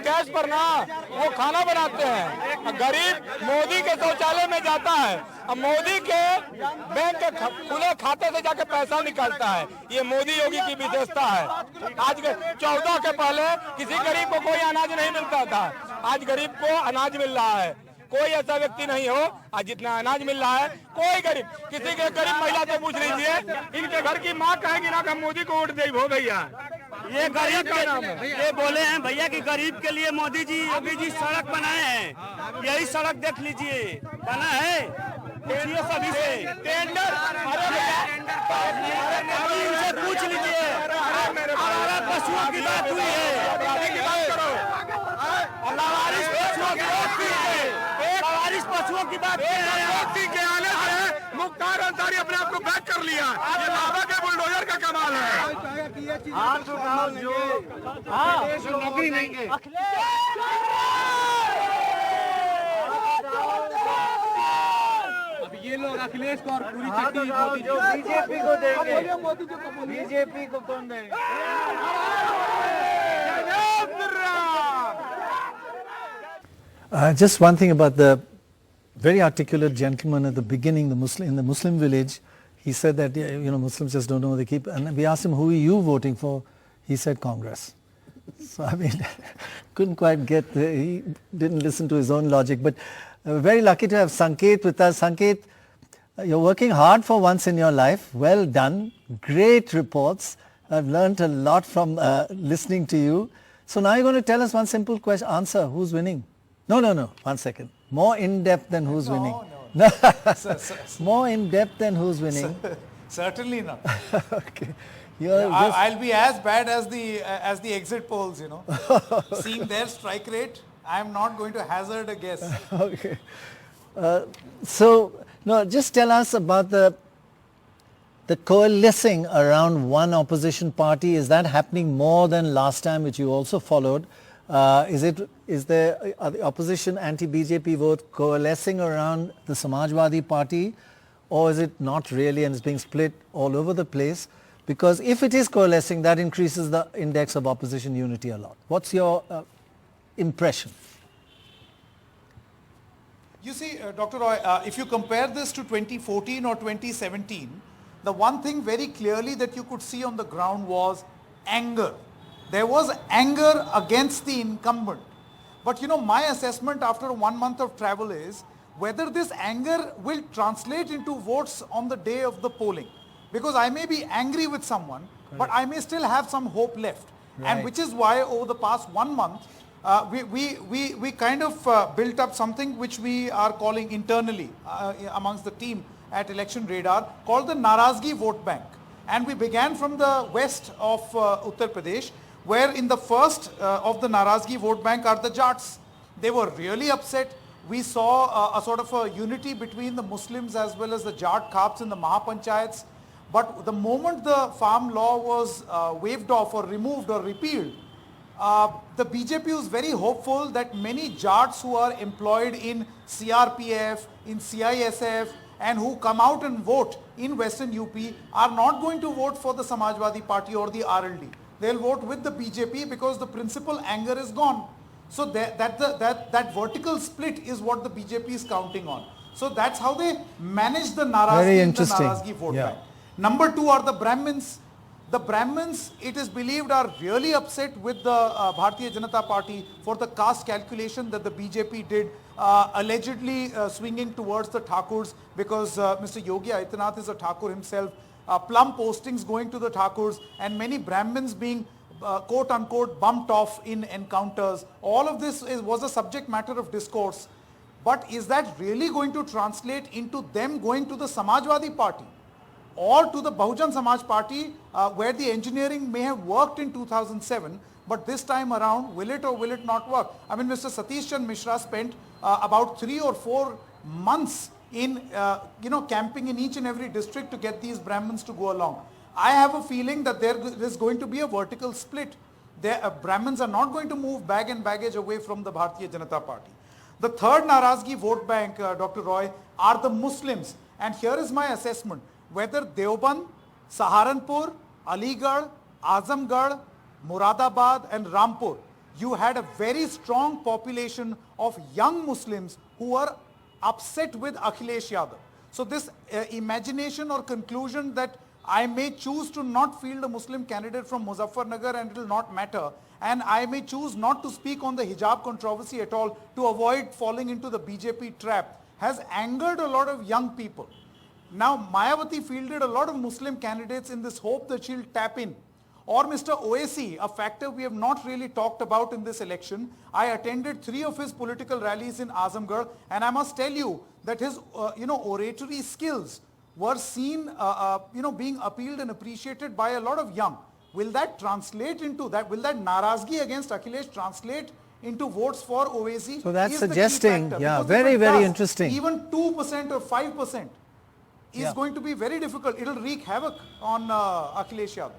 गैस पर ना वो खाना बनाते हैं। गरीब मोदी के शौचालय में जाता है और मोदी के बैंक के खुले खाते से जाके पैसा निकालता है। ये मोदी योगी की विशेषता है। आज 14 के पहले किसी गरीब को कोई अनाज नहीं मिलता था, आज गरीब को अनाज मिल रहा है। कोई ऐसा व्यक्ति नहीं हो आज जितना अनाज मिल रहा है, कोई गरीब, किसी के गरीब महिला से पूछ लीजिए, इनके घर की माँ कहेगी ना हम मोदी को वोट दे हो भैया। ये गरीब का नाम है। ये बोले हैं भैया कि गरीब के लिए मोदी जी योगी जी सड़क बनाए हैं। यही सड़क देख लीजिए बना है, पूछिए सभी से। टेंडर इनसे पूछ लीजिए। पशुओं की बात हुई है, लावारिस पशुओं की बात के आने से मुख्तार अंसारी अपने आप को बैक कर लिया। ये बाबा के बुलडोजर का कमाल है। नौकरी देंगे। अब ये लोग अखिलेश को और पूरी चट्टी बीजेपी को देंगे। बीजेपी को कौन देंगे? Just one thing about the very articulate gentleman at the beginning, in the Muslim village. He said that Muslims just don't know, they keep, and we asked him, who are you voting for? He said Congress. So I mean, couldn't quite get, he didn't listen to his own logic. But very lucky to have Sanket with us. Sanket, you're working hard for once in your life. Well done. Great reports. I've learnt a lot from listening to you. So now you're going to tell us one simple answer. Who's winning? No. 1 second. More in-depth than who's winning. No. More in-depth than who's winning. Certainly not. Okay. I'll be as bad as the exit polls, Seeing their strike rate, I'm not going to hazard a guess. Okay. Just tell us about the coalescing around one opposition party. Is that happening more than last time, which you also followed? Are the opposition anti-BJP vote coalescing around the Samajwadi Party, or is it not really and it's being split all over the place? Because if it is coalescing, that increases the index of opposition unity a lot. What's your impression? You see, Dr. Roy, if you compare this to 2014 or 2017, the one thing very clearly that you could see on the ground was anger. There was anger against the incumbent. But my assessment after 1 month of travel is whether this anger will translate into votes on the day of the polling. Because I may be angry with someone, but I may still have some hope left. Right. And which is why over the past 1 month, we kind of built up something which we are calling internally amongst the team at Election Radar called the Narazgi Vote Bank. And we began from the west of Uttar Pradesh, where in the first of the Narazgi Vote Bank are the Jats. They were really upset. We saw a sort of a unity between the Muslims as well as the Jat Khaps in the Mahapanchayats. But the moment the farm law was waived off or removed or repealed, the BJP was very hopeful that many Jats who are employed in CRPF, in CISF, and who come out and vote in Western UP are not going to vote for the Samajwadi Party or the RLD. They'll vote with the BJP because the principal anger is gone. So that vertical split is what the BJP is counting on. So that's how they manage the Narazgi vote bank. Number two are the Brahmins. The Brahmins, it is believed, are really upset with the Bharatiya Janata Party for the caste calculation that the BJP did, allegedly swinging towards the Thakurs because Mr. Yogi Adityanath is a Thakur himself, plum postings going to the Thakurs and many Brahmins being quote-unquote bumped off in encounters. All of this was a subject matter of discourse. But is that really going to translate into them going to the Samajwadi Party or to the Bahujan Samaj Party where the engineering may have worked in 2007, but this time around, will it or will it not work? I mean, Mr. Satish Chand Mishra spent about 3 or 4 months in, camping in each and every district to get these Brahmins to go along. I have a feeling that there is going to be a vertical split. Brahmins are not going to move bag and baggage away from the Bharatiya Janata Party. The third Narazgi vote bank, Dr. Roy, are the Muslims. And here is my assessment. Whether Deoband, Saharanpur, Aligarh, Azamgarh, Muradabad and Rampur, you had a very strong population of young Muslims who were upset with Akhilesh Yadav. So this imagination or conclusion that I may choose to not field a Muslim candidate from Muzaffarnagar and it will not matter, and I may choose not to speak on the hijab controversy at all to avoid falling into the BJP trap, has angered a lot of young people. Now Mayawati fielded a lot of Muslim candidates in this hope that she'll tap in. Or Mr. Owaisi, a factor we have not really talked about in this election. I attended 3 of his political rallies in Azamgarh, and I must tell you that his oratory skills were seen being appealed and appreciated by a lot of young. Will that translate into that? Will that Narazgi against Akhilesh translate into votes for Owaisi? So that's suggesting, yeah, very, very interesting. Even 2% or 5% is going to be very difficult. It will wreak havoc on Akhilesh Yadav.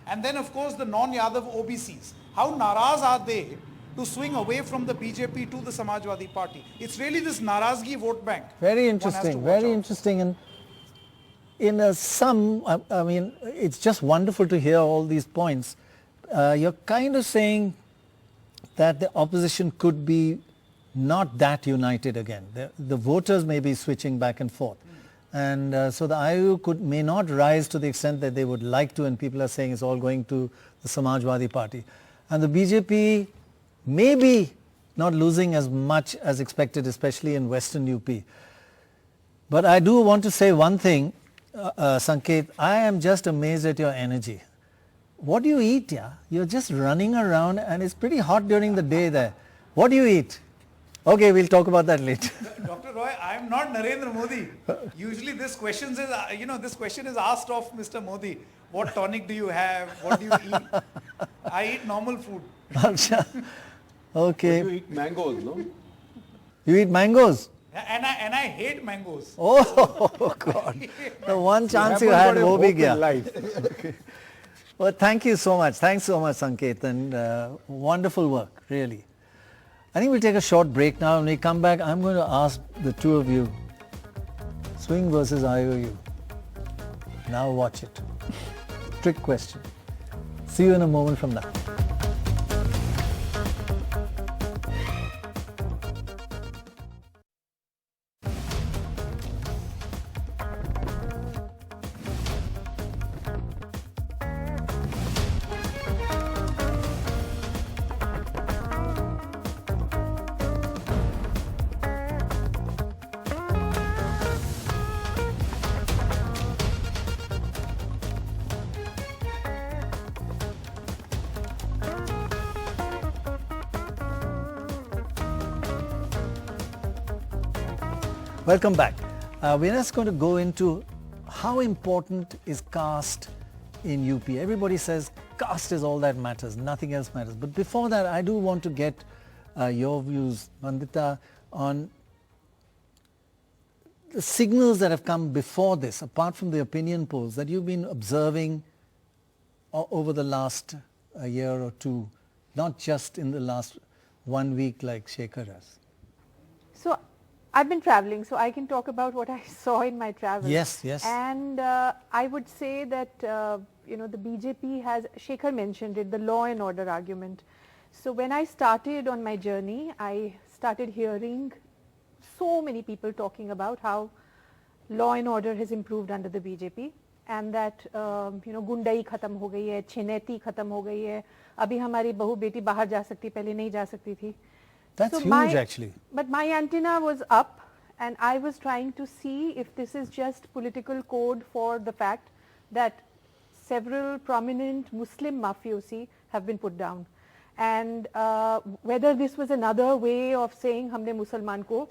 And then of course the non-Yadav OBCs. How naraz are they to swing away from the BJP to the Samajwadi Party? It's really this Narazgi vote bank. Very interesting, very interesting. And in a sum, I mean, it's just wonderful to hear all these points. You're kind of saying that the opposition could be not that united again. The voters may be switching back and forth. And so the IU may not rise to the extent that they would like to, and people are saying it's all going to the Samajwadi Party. And the BJP may be not losing as much as expected, especially in Western UP. But I do want to say one thing, Sanket, I am just amazed at your energy. What do you eat, yeah? You're just running around and it's pretty hot during the day there. What do you eat? Okay, we'll talk about that later. Dr. Roy, I am not Narendra Modi. Usually this question is asked of Mr. Modi. What tonic do you have? What do you eat? I eat normal food. Okay. But you eat mangoes, no? You eat mangoes? And I hate mangoes. Oh, God. The one chance you had, wo bhi gaya. Okay. Well, thank you so much. Thanks so much, Sanket. And wonderful work, really. I think we'll take a short break now. When we come back, I'm going to ask the two of you, swing versus IOU. Now watch it. Trick question. See you in a moment from now. Welcome back. We're just going to go into how important is caste in UP. Everybody says caste is all that matters, nothing else matters. But before that, I do want to get your views, Vandita, on the signals that have come before this, apart from the opinion polls that you've been observing over the last year or two, not just in the last 1 week like Shekhar has. So I've been traveling, so I can talk about what I saw in my travels. Yes, yes. And I would say that, the BJP has, Shekhar mentioned it, the law and order argument. So when I started on my journey, I started hearing so many people talking about how law and order has improved under the BJP. and that गुंडाई खत्म हो गई है, छिनैती खत्म हो गई है, अभी हमारी बहू बेटी बाहर जा सकती, पहले नहीं जा सकती थी. That's huge actually. But my antenna was up and I was trying to see if this is just political code for the fact that several prominent Muslim mafiosi have been put down, and whether this was another way of saying हमने मुसलमान को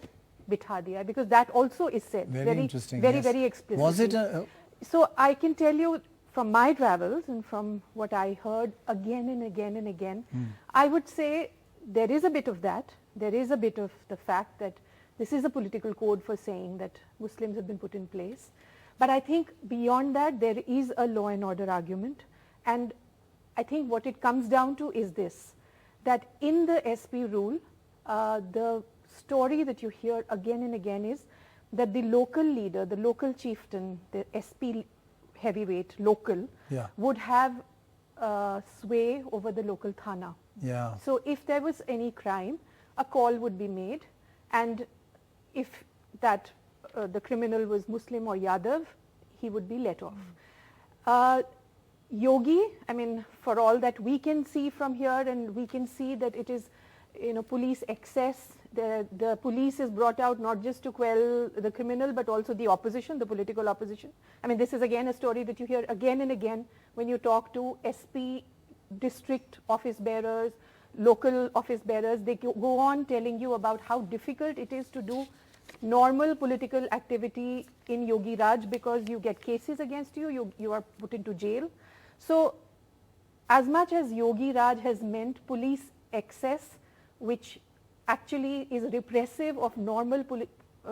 बिठा दिया, because that also is said very interesting, very yes. very explicitly. Was it So I can tell you from my travels and from what I heard again and again and again, I would say there is a bit of that. There is a bit of the fact that this is a political code for saying that Muslims have been put in place. But I think beyond that, there is a law and order argument. And I think what it comes down to is this, that in the SP rule, the story that you hear again and again is that the local leader, the local chieftain, the SP heavyweight local, would have sway over the local thana. Yeah. So if there was any crime, a call would be made, and if that the criminal was Muslim or Yadav, he would be let off. Yogi, I mean, for all that we can see from here, and we can see that it is, police excess. The police is brought out not just to quell the criminal, but also the opposition, the political opposition. I mean, this is again a story that you hear again and again when you talk to SP district office bearers, local office bearers. They go on telling you about how difficult it is to do normal political activity in Yogi Raj because you get cases against you, you are put into jail. So as much as Yogi Raj has meant police excess, which actually is repressive of normal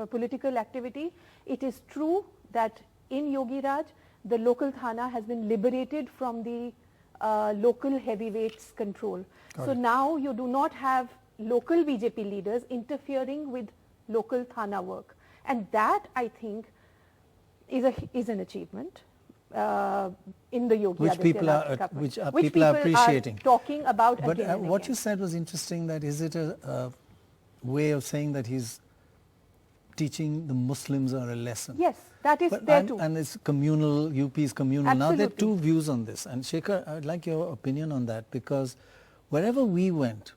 political activity, it is true that in Yogi Raj, the local thana has been liberated from the local heavyweights control. So now you do not have local BJP leaders interfering with local thana work, and that I think is an achievement in the Yogi which people are government. which people are appreciating. Are talking about but again and what again. you said was interesting, that is it a way of saying that he's teaching the Muslims are a lesson? Yes, that is there too. And it's communal, UP is communal. Now there are Absolutely. two views on this, and Shekhar, I'd like your opinion on that, because wherever we went,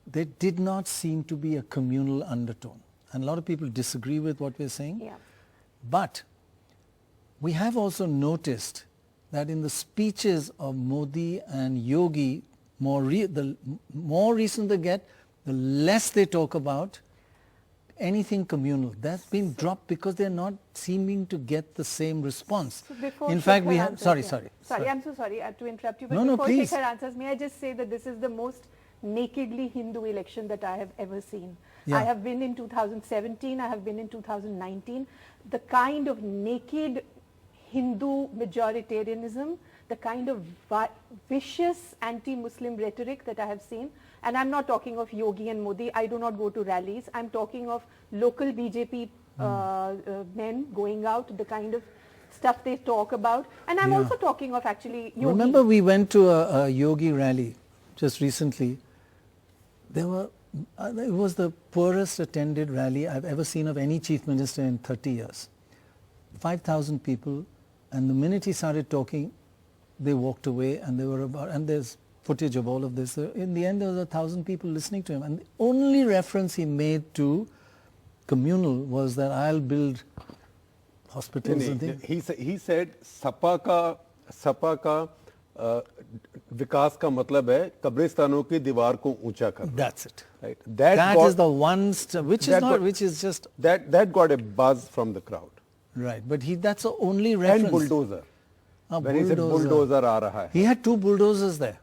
there did not seem to be a communal undertone. And a lot of people disagree with what we're saying. Yeah. But we have also noticed that in the speeches of Modi and Yogi, the more recent they get, the less they talk about anything communal. That's been dropped because they're not seeming to get the same response. So before in fact, we Shekhar have, answers, sorry. I'm so sorry to interrupt you, but No, before please. Shekhar answers, may I just say that this is the most nakedly Hindu election that I have ever seen. Yeah. I have been in 2017, I have been in 2019. The kind of naked Hindu majoritarianism, the kind of vicious anti-Muslim rhetoric that I have seen, and I'm not talking of Yogi and Modi, I do not go to rallies, I'm talking of local BJP men going out, the kind of stuff they talk about, and I'm also talking of actually Yogi. Remember we went to a Yogi rally just recently. There were, it was the poorest attended rally I've ever seen of any chief minister in 30 years. 5,000 people, and the minute he started talking, they walked away, and they were about, and there's footage of all of this. In the end, there was 1,000 people listening to him, and the only reference he made to communal was that I'll build hospitals and things. He said Sapa का विकास का मतलब है कब्रिस्तानों की दीवार को ऊंचा करना. That's it. Right. That is the one, which is just that got a buzz from the crowd. Right, but that's the only reference. And bulldozer. When he said bulldozer. bulldozer aa raha hai. He had two bulldozers there,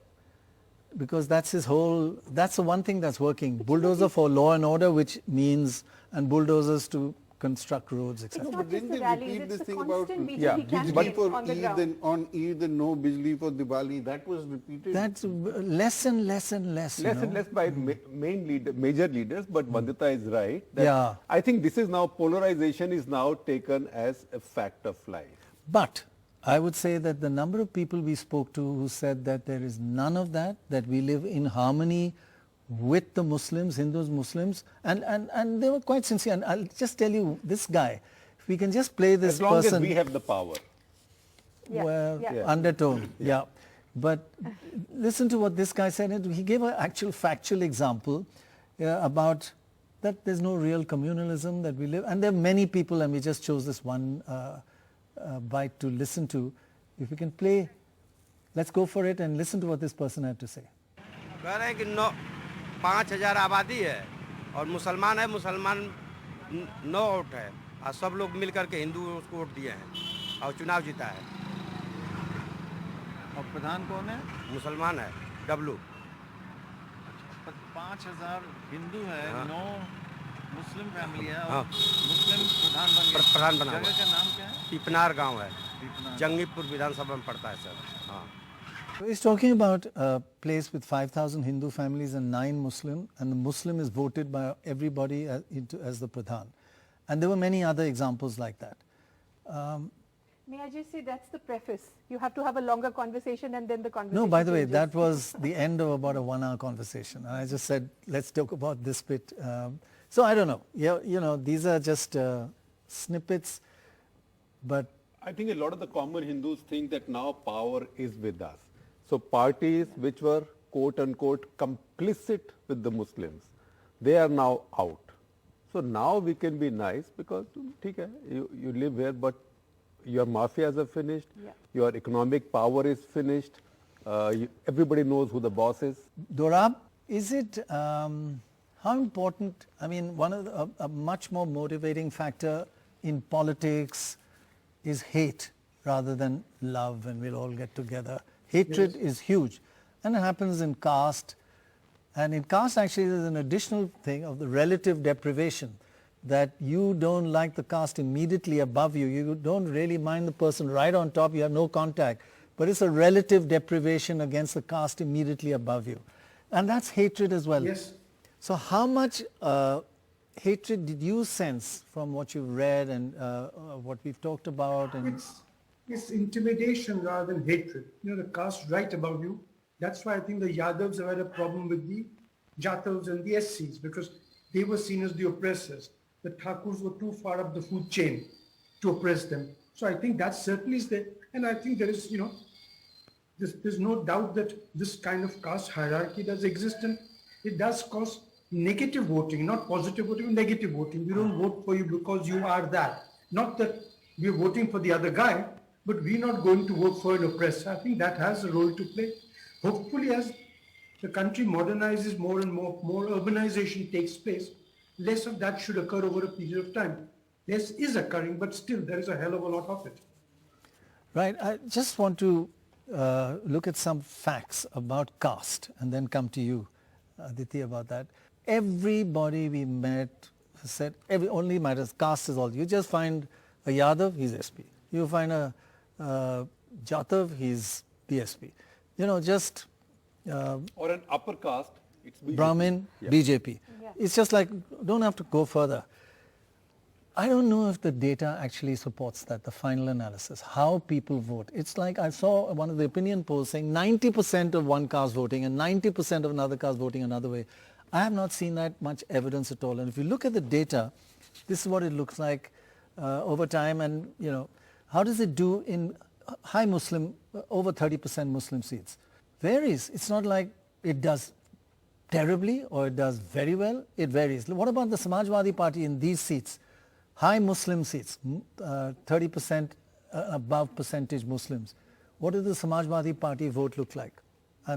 because that's his whole, that's the one thing that's working. Bulldozer for law and order, which means, and bulldozers to construct roads, etc. But didn't they repeat this thing about BJP for on the Eid ground. and on Eid and no bijli for Diwali? That was repeated. That's less and less and less. Less and less by major leaders, but Vandita is right. That Yeah. I think this is now, polarization is now taken as a fact of life. But I would say that the number of people we spoke to who said that there is none of that, that we live in harmony with the Muslims, Hindus, Muslims, and they were quite sincere. And I'll just tell you, this guy, if we can just play this As long person. as we have the power. well, yeah. undertone, yeah. But listen to what this guy said. He gave an actual factual example about that there's no real communalism that we live. And there are many people, and we just chose this one bite to listen to. If we can play, let's go for it and listen to what this person had to say. कह रहे हैं कि 5,000 आबादी है और मुसलमान है, मुसलमान 9 वोट है और सब लोग मिल करके हिंदू उसको वोट दिए हैं और चुनाव जीता है। और प्रधान कौन है? मुसलमान है, डब्लू। 5,000 हिंदू है, हाँ। 9 मुस्लिम फैमिली है और हाँ। मुस्लिम प्रधान बन गया। प्रधान बना हुआ। जगह का नाम क्या है? पीपनार गांव है, जंगीपुर विधानसभा में पड़ता है सर। हाँ। So he's talking about a place with 5,000 Hindu families and 9 Muslim, and the Muslim is voted by everybody as the Pradhan. And there were many other examples like that. May I just say that's the preface. You have to have a longer conversation and then the conversation No, by the way, changes. that was the end of about a 1-hour conversation. And I just said, let's talk about this bit. So I don't know. Yeah, you know, these are just snippets, but I think a lot of the common Hindus think that now power is with us. So parties which were quote unquote complicit with the Muslims, they are now out. So now we can be nice because you live here, but your mafias are finished, your economic power is finished, everybody knows who the boss is. Dorab, is it, how important, I mean, one of a much more motivating factor in politics is hate rather than love, and we'll all get together. Hatred is huge, and it happens in caste. And in caste actually there's an additional thing of the relative deprivation, that you don't like the caste immediately above you. You don't really mind the person right on top, you have no contact. But it's a relative deprivation against the caste immediately above you. And that's hatred as well. Yes. So how much hatred did you sense from what you've read and what we've talked about? And It's intimidation rather than hatred. You know, the caste right above you. That's why I think the Yadavs have had a problem with the Jatavs and the SCs, because they were seen as the oppressors. The Thakurs were too far up the food chain to oppress them. So I think that certainly is there. And I think there is, you know, there's no doubt that this kind of caste hierarchy does exist, and it does cause negative voting, not positive voting, negative voting. We don't vote for you because you are that. Not that we're voting for the other guy, but we're not going to vote for an oppressor. I think that has a role to play. Hopefully, as the country modernizes more and more urbanization takes place, less of that should occur over a period of time. Less is occurring, but still there is a hell of a lot of it. Right. I just want to look at some facts about caste and then come to you, Aditi, about that. Everybody we met said only matters, caste is all. You just find a Yadav, he's SP. You find a Jatav, he's BSP. You know, just or an upper caste, it's BJP. Brahmin, BJP. Yeah. It's just like, don't have to go further. I don't know if the data actually supports that, the final analysis, how people vote. It's like I saw one of the opinion polls saying 90% of one caste voting and 90% of another caste voting another way. I have not seen that much evidence at all. And if you look at the data, this is what it looks like over time. And, you know, how does it do in high Muslim, over 30% Muslim seats? Varies. It's not like it does terribly or it does very well. It varies. What about the Samajwadi Party in these seats? High Muslim seats, 30% above percentage Muslims. What did the Samajwadi Party vote look like?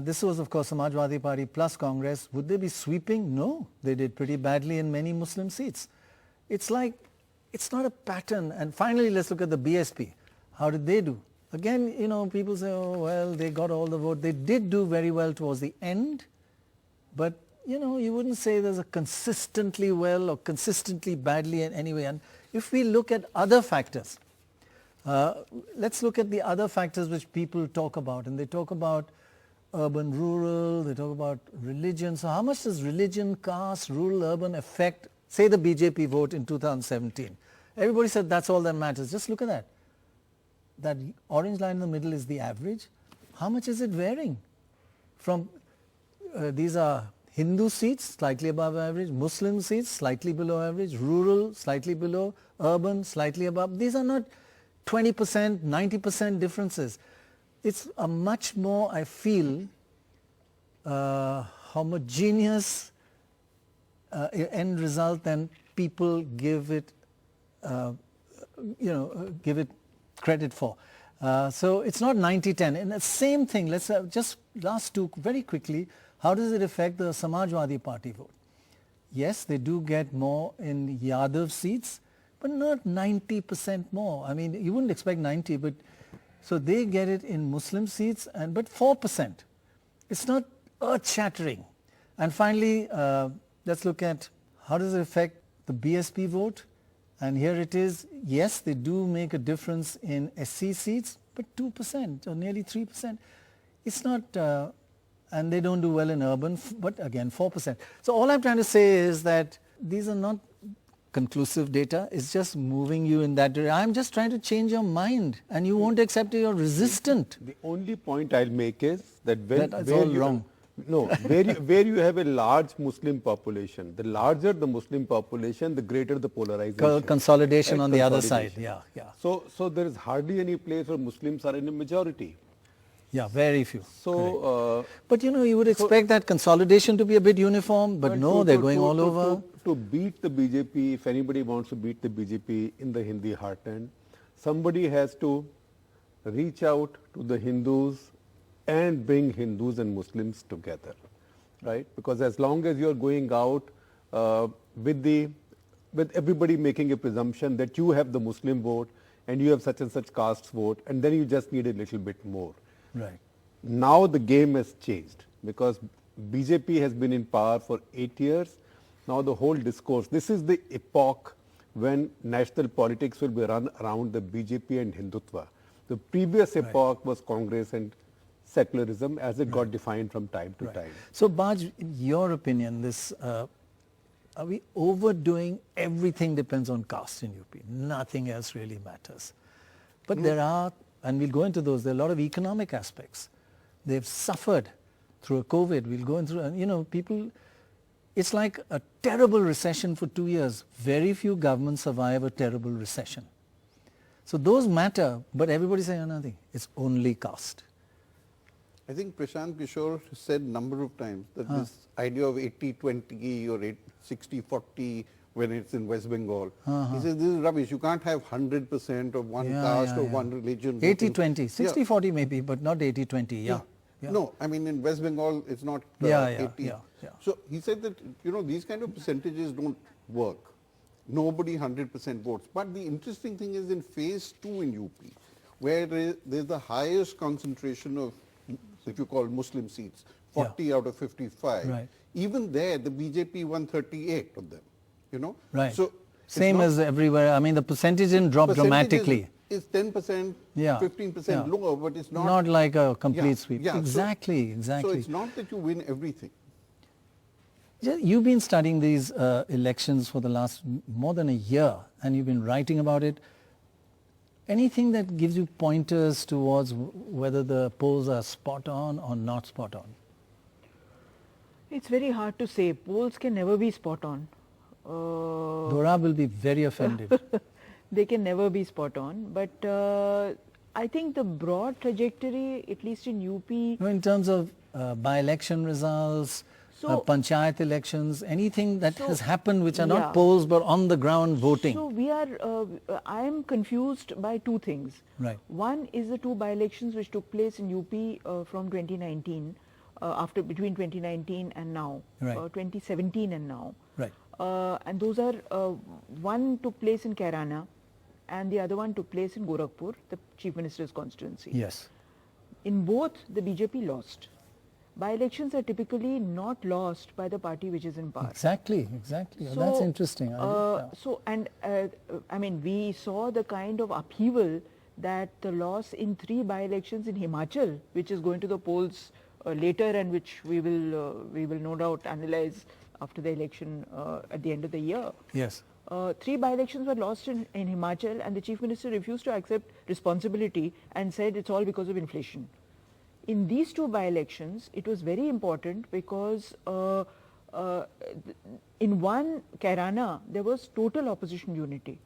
This was, of course, Samajwadi Party plus Congress. Would they be sweeping? No. They did pretty badly in many Muslim seats. It's like, it's not a pattern. And finally, let's look at the BSP. How did they do? Again, you know, people say, oh, well, they got all the vote. They did do very well towards the end, but you know, you wouldn't say there's a consistently well or consistently badly in any way. And if we look at other factors, let's look at the other factors which people talk about. And they talk about urban, rural, they talk about religion. So how much does religion, caste, rural, urban affect, say, the BJP vote in 2017? Everybody said that's all that matters. Just look at that. That orange line in the middle is the average. How much is it varying? From these are Hindu seats, slightly above average, Muslim seats, slightly below average, rural, slightly below, urban, slightly above. These are not 20%, 90% differences. It's a much more, I feel, homogeneous end result than people give it, give it credit for. So it's not 90-10. And the same thing, let's just last two very quickly. How does it affect the Samajwadi Party vote? Yes, they do get more in Yadav seats, but not 90% more. I mean, you wouldn't expect 90, but so they get it in Muslim seats, but 4%. It's not earth-shattering. And finally, let's look at how does it affect the BSP vote. And here it is, yes, they do make a difference in SC seats, but 2% or nearly 3%. It's not, and they don't do well in urban, but again, 4%. So all I'm trying to say is that these are not conclusive data. It's just moving you in that direction. I'm just trying to change your mind, and you won't accept it. You're resistant. The only point I'll make is that when that is all wrong. No, where you have a large Muslim population, the larger the Muslim population, the greater the polarization. Consolidation on the other side, yeah. So there is hardly any place where Muslims are in a majority. Yeah, very few. So, but you would expect that consolidation to be a bit uniform, but no, they're going all over. To beat the BJP, if anybody wants to beat the BJP in the Hindi heartland, somebody has to reach out to the Hindus and bring Hindus and Muslims together, right? Because as long as you're going out with everybody making a presumption that you have the Muslim vote and you have such and such caste vote, and then you just need a little bit more. Right. Now the game has changed because BJP has been in power for 8 years. Now the whole discourse, this is the epoch when national politics will be run around the BJP and Hindutva. The previous epoch was Congress and secularism as it got defined from time to time. So Baj, in your opinion, this are we overdoing everything depends on caste in UP? Nothing else really matters. But there are, and we'll go into those, there are a lot of economic aspects. They've suffered through a COVID. We'll go into, and people, it's like a terrible recession for 2 years. Very few governments survive a terrible recession. So those matter, but everybody's saying nothing. It's only caste. I think Prashant Kishore said a number of times that this idea of 80-20 or 60-40 when it's in West Bengal, he says this is rubbish. You can't have 100% of one caste or one religion. 80-20, 60-40 maybe, but not 80-20, yeah. No, I mean in West Bengal it's not 80. So he said that, these kind of percentages don't work. Nobody 100% votes. But the interesting thing is in phase 2 in UP, where there's the highest concentration of, if you call Muslim seats, 40 out of 55. Right. Even there, the BJP won 38 of them, Right. So same as everywhere. I mean, the percentage didn't drop dramatically. It's 10%, 15% lower, but it's not like a complete sweep. Yeah. Exactly. So it's not that you win everything. You've been studying these elections for the last more than a year, and you've been writing about it. Anything that gives you pointers towards whether the polls are spot on or not spot on? It's very hard to say. Polls can never be spot on. Dora will be very offended. They can never be spot on. But I think the broad trajectory, at least in UP... in terms of by-election results, panchayat elections, anything that has happened which are not polls but on the ground voting. So we are, I am confused by two things. Right. One is the two by-elections which took place in UP from 2019, between 2019 and now, 2017 and now. Right. And those are, one took place in Kairana and the other one took place in Gorakhpur, the Chief Minister's constituency. Yes. In both, the BJP lost. By-elections are typically not lost by the party which is in power. Exactly. So, that's interesting. I mean, we saw the kind of upheaval that the loss in 3 by-elections in Himachal, which is going to the polls later and which we will no doubt analyze after the election at the end of the year. Yes. 3 by-elections were lost in Himachal, and the Chief Minister refused to accept responsibility and said it's all because of inflation. In these 2 by-elections, it was very important because in one, Kairana, there was total opposition unity.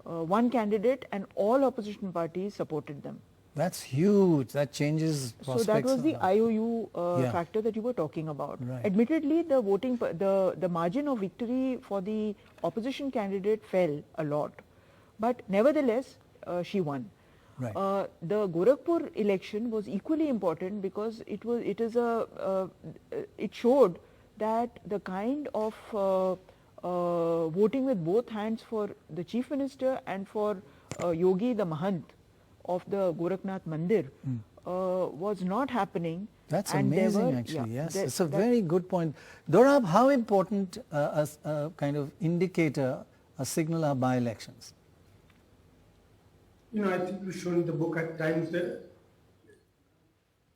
one candidate and all opposition parties supported them. That's huge. That changes prospects. So that was the IOU factor that you were talking about. Right. Admittedly, the voting, the margin of victory for the opposition candidate fell a lot, but nevertheless, she won. Right. The Gorakhpur election was equally important because it showed that the kind of voting with both hands for the Chief Minister and for Yogi the Mahant of the Gorakhnath Mandir was not happening. That's amazing actually, yes. It's a very good point. Dorab, how important a kind of indicator, a signal are by-elections? You know, I think we've shown in the book at times that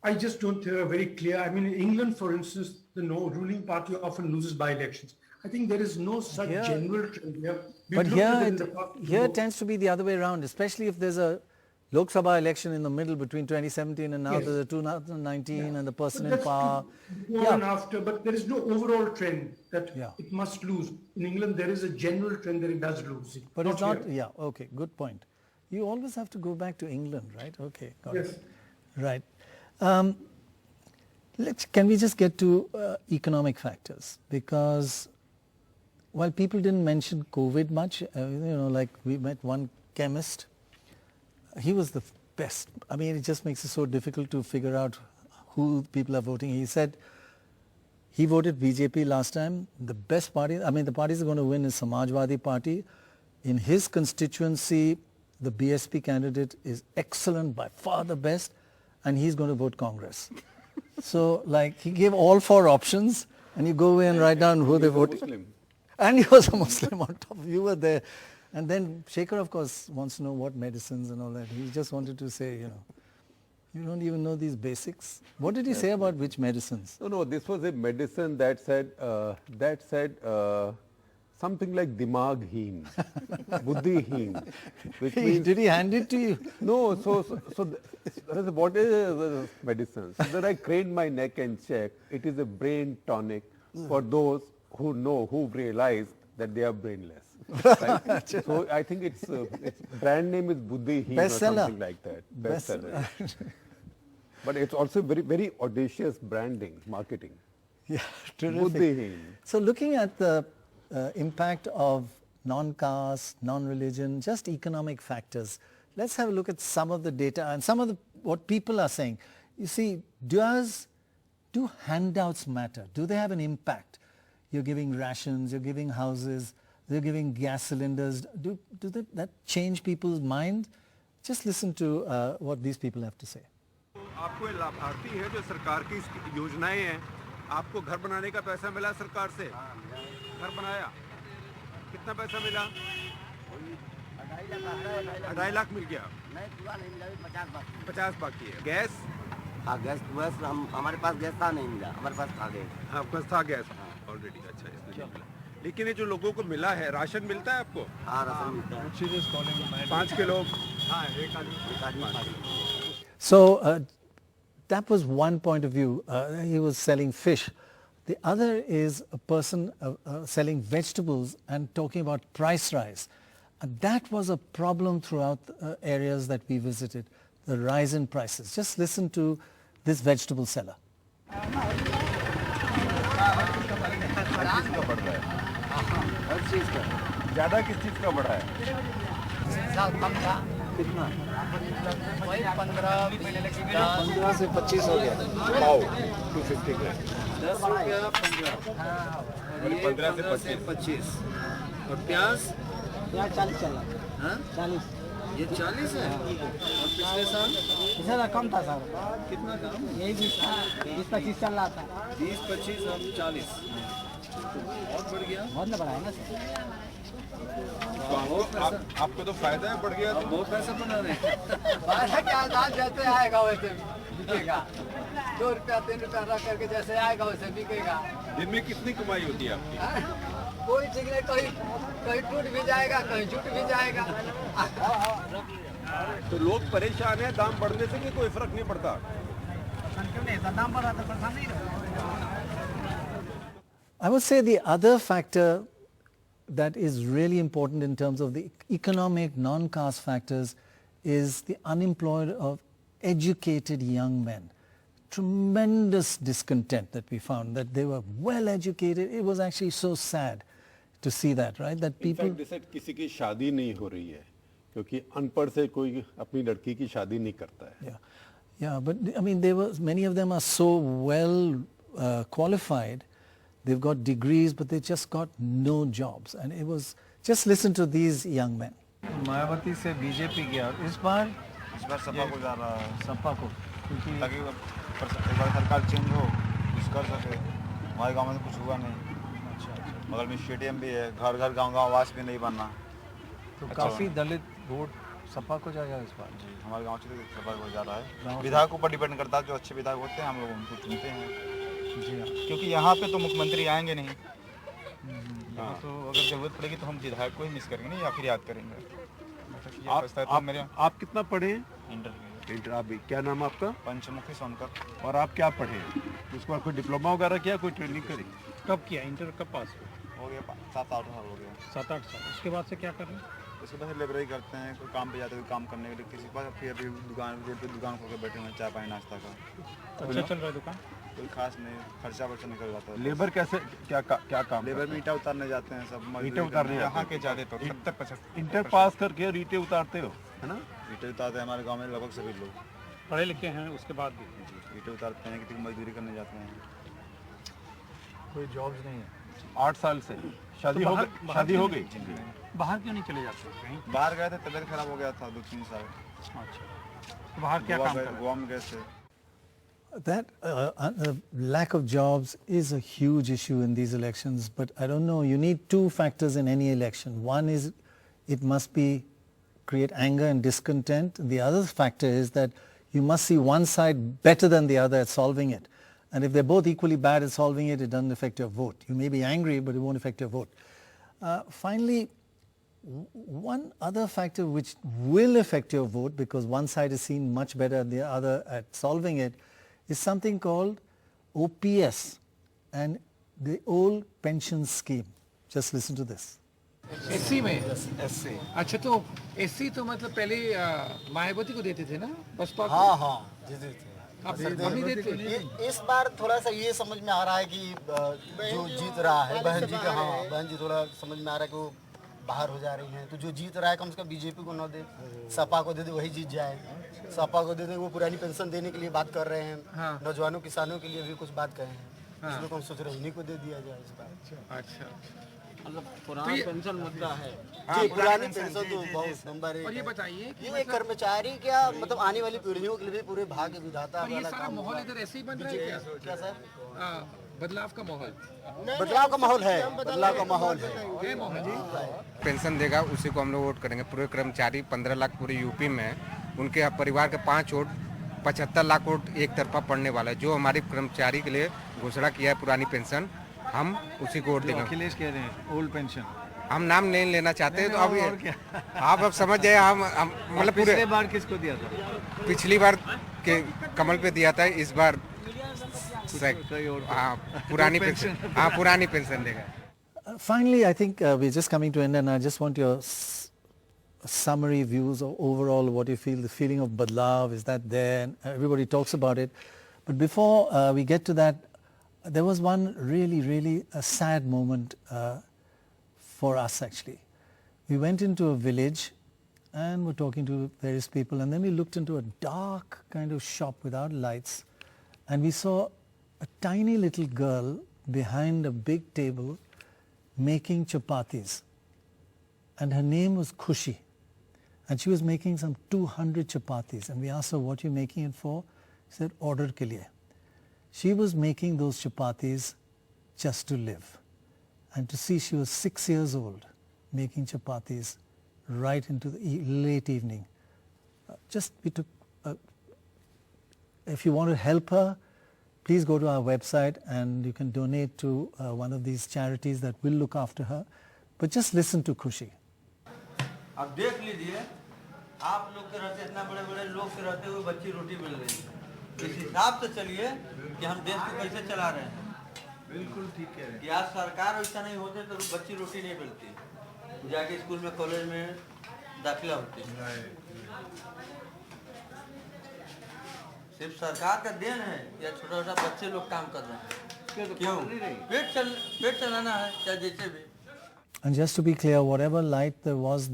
I just don't think are very clear. I mean, in England, for instance, the ruling party often loses by-elections. I think there is no such general trend here. But here it tends to be the other way around, especially if there's a Lok Sabha election in the middle between 2017 and now there's a 2019 and the person in power. Before and after, but there is no overall trend that it must lose. In England, there is a general trend that it does lose. But it's not, okay, good point. You always have to go back to England, right? Okay, got it. Right. Can we just get to economic factors? Because while people didn't mention COVID much, like we met one chemist, he was the best. I mean, it just makes it so difficult to figure out who people are voting. He said he voted BJP last time. The best party, I mean, the parties are going to win is Samajwadi Party. In his constituency, the BSP candidate is excellent, by far the best, and he's going to vote Congress. So, like, he gave all 4 options, and you go away and write down who they voted. And he was a Muslim on top. You were there. And then Shekhar, of course, wants to know what medicines and all that. He just wanted to say, you don't even know these basics. What did he say about which medicines? No, this was a medicine that said something like dimag-heen, buddhi-heen. Did he hand it to you? No, so what is the medicine? So then I craned my neck and checked. It is a brain tonic for those who realize that they are brainless. Right? So I think its brand name is buddhi-heen or something like that. Bestseller. But it's also very, very audacious branding, marketing. Yeah, terrific. Buddhi-heen. So looking at the impact of non-caste, non-religion, just economic factors, let's have a look at some of the data and some of what people are saying. You see, do handouts matter? Do they have an impact? You're giving rations, you're giving houses, you're giving gas cylinders. Do that change people's mind? Just listen to what these people have to say. आपको लाभार्थी है जो सरकार की योजनाएं हैं, आपको घर बनाने का पैसा मिला सरकार से, घर बनाया, कितना पैसा मिला? 2.5 लाख मिल गया, नहीं पूरा नहीं मिला, 50 बाकी है। गैस? हाँ, गैस हमारे पास गैस था, नहीं मिला, हमारे पास था गैस। हाँ, आपके पास था गैस ऑलरेडी, अच्छा इसलिए मिला। लेकिन ये जो लोगों को मिला है, राशन मिलता है आपको? हाँ, राशन मिलता है। 5 किलो। हाँ, एक आदमी। So that was one point of view. He was selling fish. The other is a person selling vegetables and talking about price rise. And that was a problem throughout areas that we visited, the rise in prices. Just listen to this vegetable seller. ज़्यादा किस चीज़ का बढ़ा है? कितना? 15 से 25 हो गया। पाव 250 ग्राम। 10 रुपया 15। 15 से 25। और प्याज? प्याज 40 चल रहा है। 40। ये 40 है। और पिछले साल? पिछले साल कम था सर। कितना कम? यही 20-25 चल रहा था। 20-25 और 40। बहुत बढ़ गया। बहुत बढ़ा है ना सर। आपको तो फायदा है, बढ़ गया तो बहुत पैसा बना रहे हैं। क्या अंदाज जैसे आएगा वैसे बिकेगा, 2 रुपया 3 रुपया रख करके जैसे आएगा वैसे बिकेगा। दिन में कितनी कमाई होती है आपकी? कोई ठीक नहीं, कहीं टूट भी जाएगा, कहीं जुट भी जाएगा। तो लोग परेशान हैं दाम बढ़ने से कि कोई फर्क नहीं पड़ता? दाम बढ़ा तो परेशान नहीं। I would say the other factor that is really important in terms of the economic non-caste factors is the unemployed of educated young men. Tremendous discontent that we found, that they were well educated. It was actually so sad to see that, right? That people... In fact, they said किसी की शादी नहीं हो रही है क्योंकि अनपढ़ से कोई अपनी लड़की की शादी नहीं करता है. Yeah, yeah, but I mean, many of them are so well qualified. They've got degrees, but they just got no jobs. And it was, just listen to these young men. Mayawati से बीजेपी गया, इस बार सपा को जा रहा है. सपा को, ताकि एक बार सरकार चेंज हो, कुछ कर सके. हमारे गांव में तो कुछ हुआ नहीं. बगल में स्टेडियम भी है, घर घर गांव गांव आवास भी नहीं बनना. तो काफी दलित वोट सपा को जाएगा इस बार. जी, हमारे गांव से सपा को जा रहा है. विधायकों पर डिपेंड करता है, जो अच्छे विधायक होते हैं हम लोग उनको चुनते हैं. जी हाँ. क्योंकि यहाँ पे तो मुख्यमंत्री आएंगे नहीं. यहाँ तो अगर जरूरत पड़ेगी तो हम विधायक को ही मिस करेंगे नहीं, या फिर याद करेंगे. आप कितना पढ़े हैं? इंटर. आप भी, क्या नाम आपका? पंचमुखी सोनकर. और आप क्या पढ़े हैं? उसके बाद कोई डिप्लोमा वगैरह किया, कोई ट्रेनिंग करी? कब किया? इंटर कब पास हो गया? 7-8 साल हो गया. 7-8 साल. उसके बाद से क्या कर रहे हैं? उसके बाद लेबरई करते हैं, कोई काम पे जाते हैं, काम करने के लिए किसी के पास. फिर अभी दुकान, रोड पे दुकान खोल के बैठे हैं, चाय पानी नाश्ता का. अच्छा चल रहा है दुकान? कोई खास नहीं, खर्चा वर्चा निकल जाता है. लेबर कैसे, क्या काम? लेबर में ईंटा उतारने जाते हैं सब. ईंटे उतारने यहाँ के ज़्यादा तो 70-75. इंटर पास करके ईंटे उतारते हो, है ना? ईंटे उतारते हैं हमारे गाँव में लगभग सभी लोग. पढ़े लिखे हैं उसके बाद भी ईंटे उतारते हैं, किसी मजदूरी करने जाते हैं. कोई जॉब्स नहीं है. 8 साल से शादी हो गई. बाहर क्यों नहीं चले जाते कहीं? बाहर गए थे, तबीयत खराब हो गया था 2-3 साल. अच्छा, तो बाहर क्या काम कर? गोवा में गए थे. That lack of jobs is a huge issue in these elections, but I don't know, you need two factors in any election. One is it must create anger and discontent. The other factor is that you must see one side better than the other at solving it. And if they're both equally bad at solving it, it doesn't affect your vote. You may be angry, but it won't affect your vote. Finally, one other factor which will affect your vote, because one side is seen much better than the other at solving it, is something called OPS and the old pension scheme. Just listen to this. SC में? SC. अच्छा, तो SC तो मतलब पहले मायावती को देते थे ना, बसपा को? हाँ हाँ देते थे. अब नहीं देते. इस बार थोड़ा सा ये समझ में आ रहा है कि जो जीत रहा है बहन जी का, हाँ बहन जी थोड़ा समझ में आ रहा है कि वो बाहर हो जा रही हैं, तो जो जीत रहा है कम से कम बीजेपी को न दे, सपा को दे दे, वही जीत जाए. सपा को दे दे, वो पुरानी पेंशन देने के लिए बात कर रहे हैं. हाँ. नौजवानों किसानों के लिए भी कुछ बात कहे हैं. हाँ. इसलिए तो हम सोच रहे हैं इन्हीं को दे दिया जाए इस बार. अच्छा, मतलब पुराना पेंशन मुद्दा है. जी, पुरानी पेंशन तो बहुत नंबर है. और ये बताइए कि ये कर्मचारी क्या मतलब आने वाली पीढ़ियों के लिए पूरे भाग्य विधाता वाला काम. माहौल इधर ऐसे ही बन रहा है क्या सर? बदलाव का माहौल. बदलाव का माहौल है. बदलाव का माहौल है. पेंशन देगा उसी को हम लोग वोट करेंगे. पूरे कर्मचारी 15 लाख पूरे यूपी में, उनके परिवार के 5 वोट, 75 लाख वोट एक तरफा पड़ने वाला है. जो हमारी कर्मचारी के लिए घोषणा किया है पुरानी पेंशन, हम उसी को वोट देंगे. अखिलेश कह रहे हैं ओल्ड पेंशन. हम नाम नहीं लेना चाहते, तो अब आप अब समझ जाए. हम मतलब पिछली बार किसको दिया था? पिछली बार के कमल पे दिया था, इस बार पुरानी पेंशन. हाँ, पुरानी पेंशन देगा. Finally, I think we're just coming to end, and I just want your summary views of overall what you feel, the feeling of badlav, is that there? And everybody talks about it. But before we get to that, there was one really a sad moment for us actually. We went into a village and were talking to various people, and then we looked into a dark kind of shop without lights, and we saw a tiny little girl behind a big table making chapatis, and her name was Khushi, and she was making some 200 chapatis, and we asked her, what are you making it for? She said, order ke liye. She was making those chapatis just to live, and to see she was 6 years old making chapatis right into the late evening. We took, if you want to help her, please go to our website and you can donate to one of these charities that will look after her. But just listen to Khushi. अब देख लीजिए, आप लोग के रहते इतना बड़े लोग के रहते हुए बच्ची रोटी मिल रही है. इस हिसाब से चलिए कि हम देश को कैसे चला रहे हैं. बिल्कुल ठीक कह रहे हैं कि आज सरकार वैसा नहीं होते तो बच्ची रोटी नहीं मिलती, जाके स्कूल में कॉलेज में दाखिला होती। सिर्फ सरकार का देन है या छोटा छोटा बच्चे लोग काम कर रहे हैं, क्यों? पेट चलाना है चाहे जैसे भी। And just to be clear, whatever light there was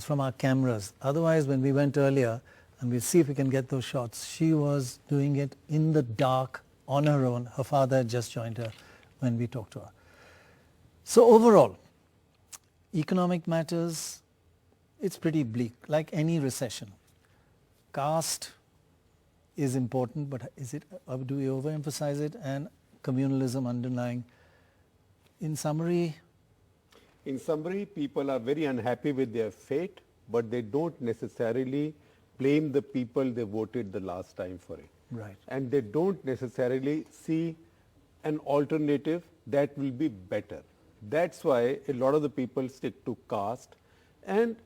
from our cameras. Otherwise, when we went earlier, and we'll see if we can get those shots, she was doing it in the dark on her own. Her father had just joined her when we talked to her. So overall, economic matters, it's pretty bleak, like any recession. Caste is important, but is it, do we overemphasize it? And communalism underlying. In summary, people are very unhappy with their fate, but they don't necessarily blame the people they voted the last time for it. Right. And they don't necessarily see an alternative that will be better. That's why a lot of the people stick to caste, and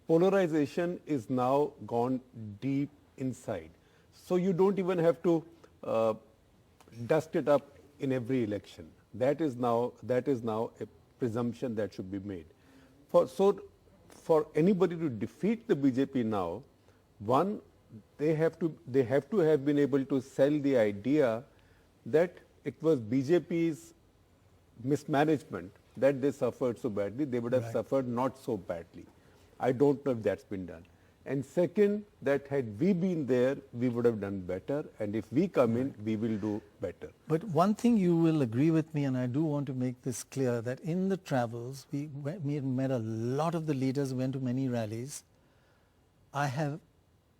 polarization is now gone deep inside. So you don't even have to dust it up in every election. That is now a presumption that should be made. For anybody to defeat the BJP now, one, they have to have been able to sell the idea that it was BJP's mismanagement that they suffered so badly. They would have suffered not so badly. I don't know if that's been done. And second, that had we been there, we would have done better, and if we come in, we will do better. But one thing you will agree with me, and I do want to make this clear, that in the travels, we met a lot of the leaders, went to many rallies. I have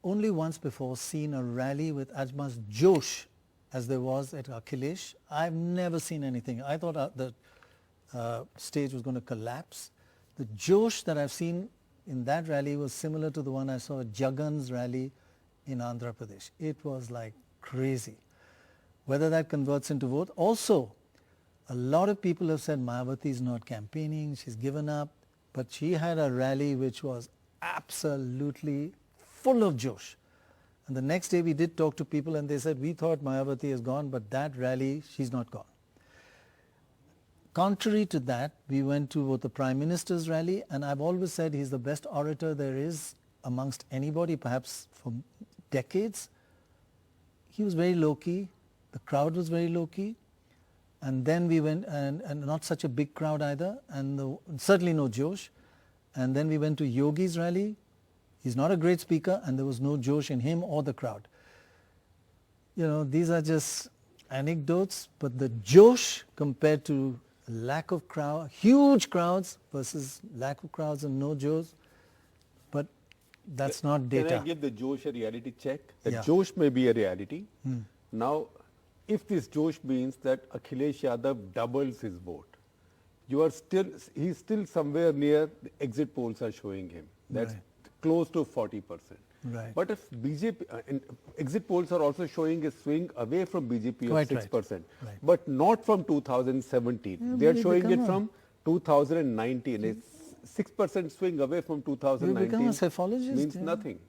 only once before seen a rally with as much josh as there was at Akhilesh. I've never seen anything. I thought the stage was going to collapse. The josh that I've seen in that rally was similar to the one I saw at Jagan's rally in Andhra Pradesh. It was like crazy. Whether that converts into vote. Also, a lot of people have said Mayawati is not campaigning, she's given up, but she had a rally which was absolutely full of josh. And the next day we did talk to people and they said, we thought Mayawati is gone, but that rally, she's not gone. Contrary to that, we went to the Prime Minister's rally, and I've always said he's the best orator there is amongst anybody, perhaps for decades. He was very low-key, the crowd was very low-key, and then we went, and not such a big crowd either, and certainly no josh. And then we went to Yogi's rally. He's not a great speaker, and there was no josh in him or the crowd. You know, these are just anecdotes, but the josh compared to lack of crowd, huge crowds versus lack of crowds and no josh, but that's not data. Can I give the josh a reality check? The josh may be a reality. Now, if this josh means that Akhilesh Yadav doubles his vote, he's still somewhere near the exit polls are showing him. That's close to 40%. Right. But if BJP, and exit polls are also showing a swing away from BJP of 6%, but not from 2017. They are showing it from 2019. A 6% swing away from 2019 you become a psephologist, means nothing.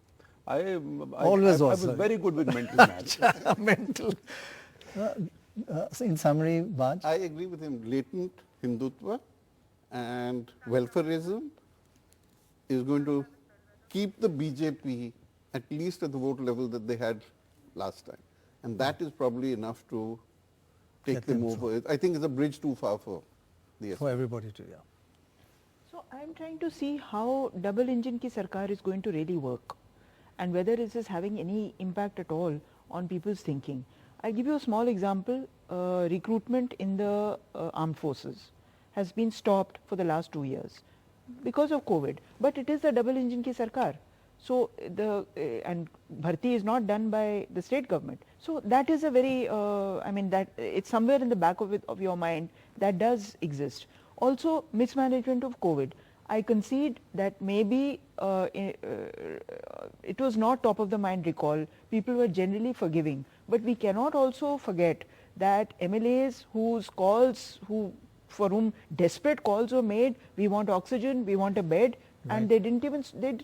I was very good with mental math. Mental. So in summary, Baj? I agree with him. Latent Hindutva and welfareism is going to keep the BJP at least at the vote level that they had last time. And that is probably enough to take them over. I think it's a bridge too far for the for everybody to, So I'm trying to see how double engine ki sarkar is going to really work and whether this is having any impact at all on people's thinking. I'll give you a small example. Recruitment in the armed forces has been stopped for the last 2 years because of COVID, but it is the double engine ki sarkar. So and bharti is not done by the state government. So that is a very, that it's somewhere in the back of your mind that does exist. Also mismanagement of COVID. I concede that maybe it was not top of the mind recall. People were generally forgiving, but we cannot also forget that MLAs for whom desperate calls were made, we want oxygen, we want a bed, and they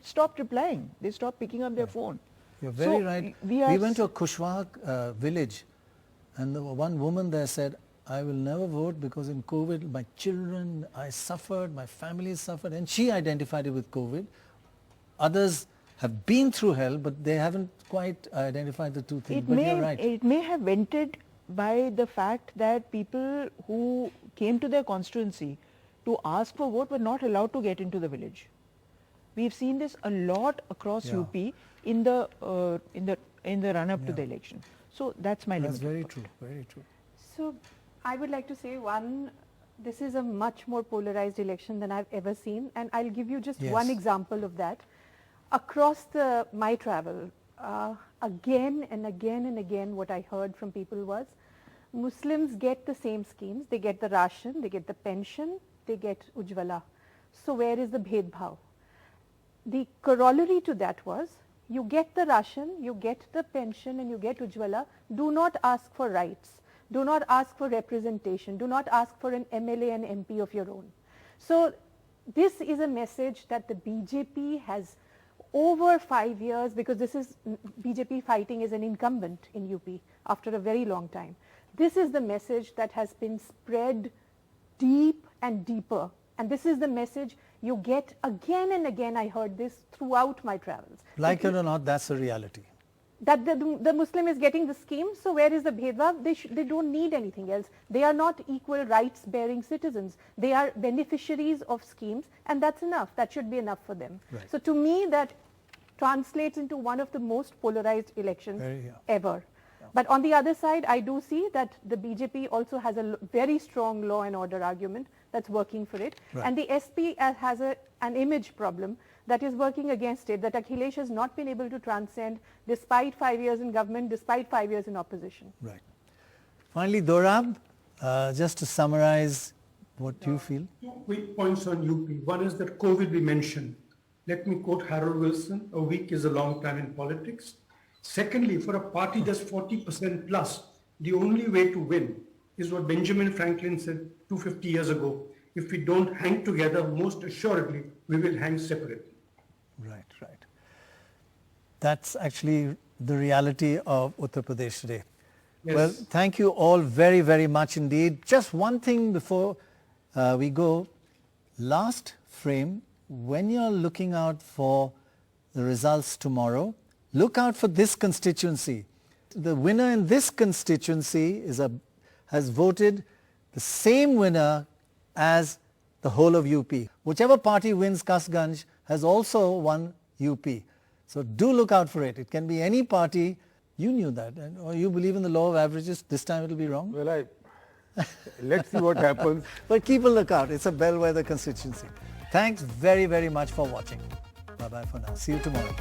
stopped replying. They stopped picking up their phone. You're very right. We went to a Kushwaha village, and the one woman there said, I will never vote because in COVID my children, I suffered, my family suffered, and she identified it with COVID. Others have been through hell, but they haven't quite identified the two things. But you're right. It may have vented by the fact that people who came to their constituency to ask for vote were not allowed to get into the village. We've seen this a lot across UP in the run-up to the election. So that's my limit. That's very true, very true. So I would like to say, one, this is a much more polarized election than I've ever seen, and I'll give you just one example of that. Across my travel, again and again and again what I heard from people was, Muslims get the same schemes, they get the ration, they get the pension, they get Ujjwala. So where is the bhedbhav? The corollary to that was, you get the ration, you get the pension and you get Ujjwala, do not ask for rights, do not ask for representation, do not ask for an MLA and MP of your own. So this is a message that the BJP has over 5 years, because this is BJP fighting as an incumbent in UP after a very long time. This is the message that has been spread deep and deeper, and this is the message you get again and again. I heard this throughout my travels. Like it or not, that's the reality. That the Muslim is getting the scheme, so where is the bhedbhav? They don't need anything else. They are not equal rights-bearing citizens. They are beneficiaries of schemes, and that's enough. That should be enough for them. Right. So to me, that translates into one of the most polarized elections ever. But on the other side, I do see that the BJP also has a very strong law and order argument that's working for it. Right. And the SP has an image problem that is working against it, that Akhilesh has not been able to transcend despite 5 years in government, despite 5 years in opposition. Right. Finally, Dorab, just to summarize what you feel. 2 quick points on UP. One is that COVID we mentioned. Let me quote Harold Wilson, a week is a long time in politics. Secondly, for a party that's 40% plus, the only way to win is what Benjamin Franklin said 250 years ago. If we don't hang together, most assuredly, we will hang separately. Right, right. That's actually the reality of Uttar Pradesh today. Yes. Well, thank you all very, very much indeed. Just one thing before we go. Last frame, when you're looking out for the results tomorrow, look out for this constituency. The winner in this constituency has voted the same winner as the whole of UP. Whichever party wins Kasganj has also won UP. So do look out for it. It can be any party. You knew that, or you believe in the law of averages. This time it will be wrong. Well, let's see what happens. But keep a lookout. It's a bellwether constituency. Thanks very, very much for watching. Bye-bye for now. See you tomorrow.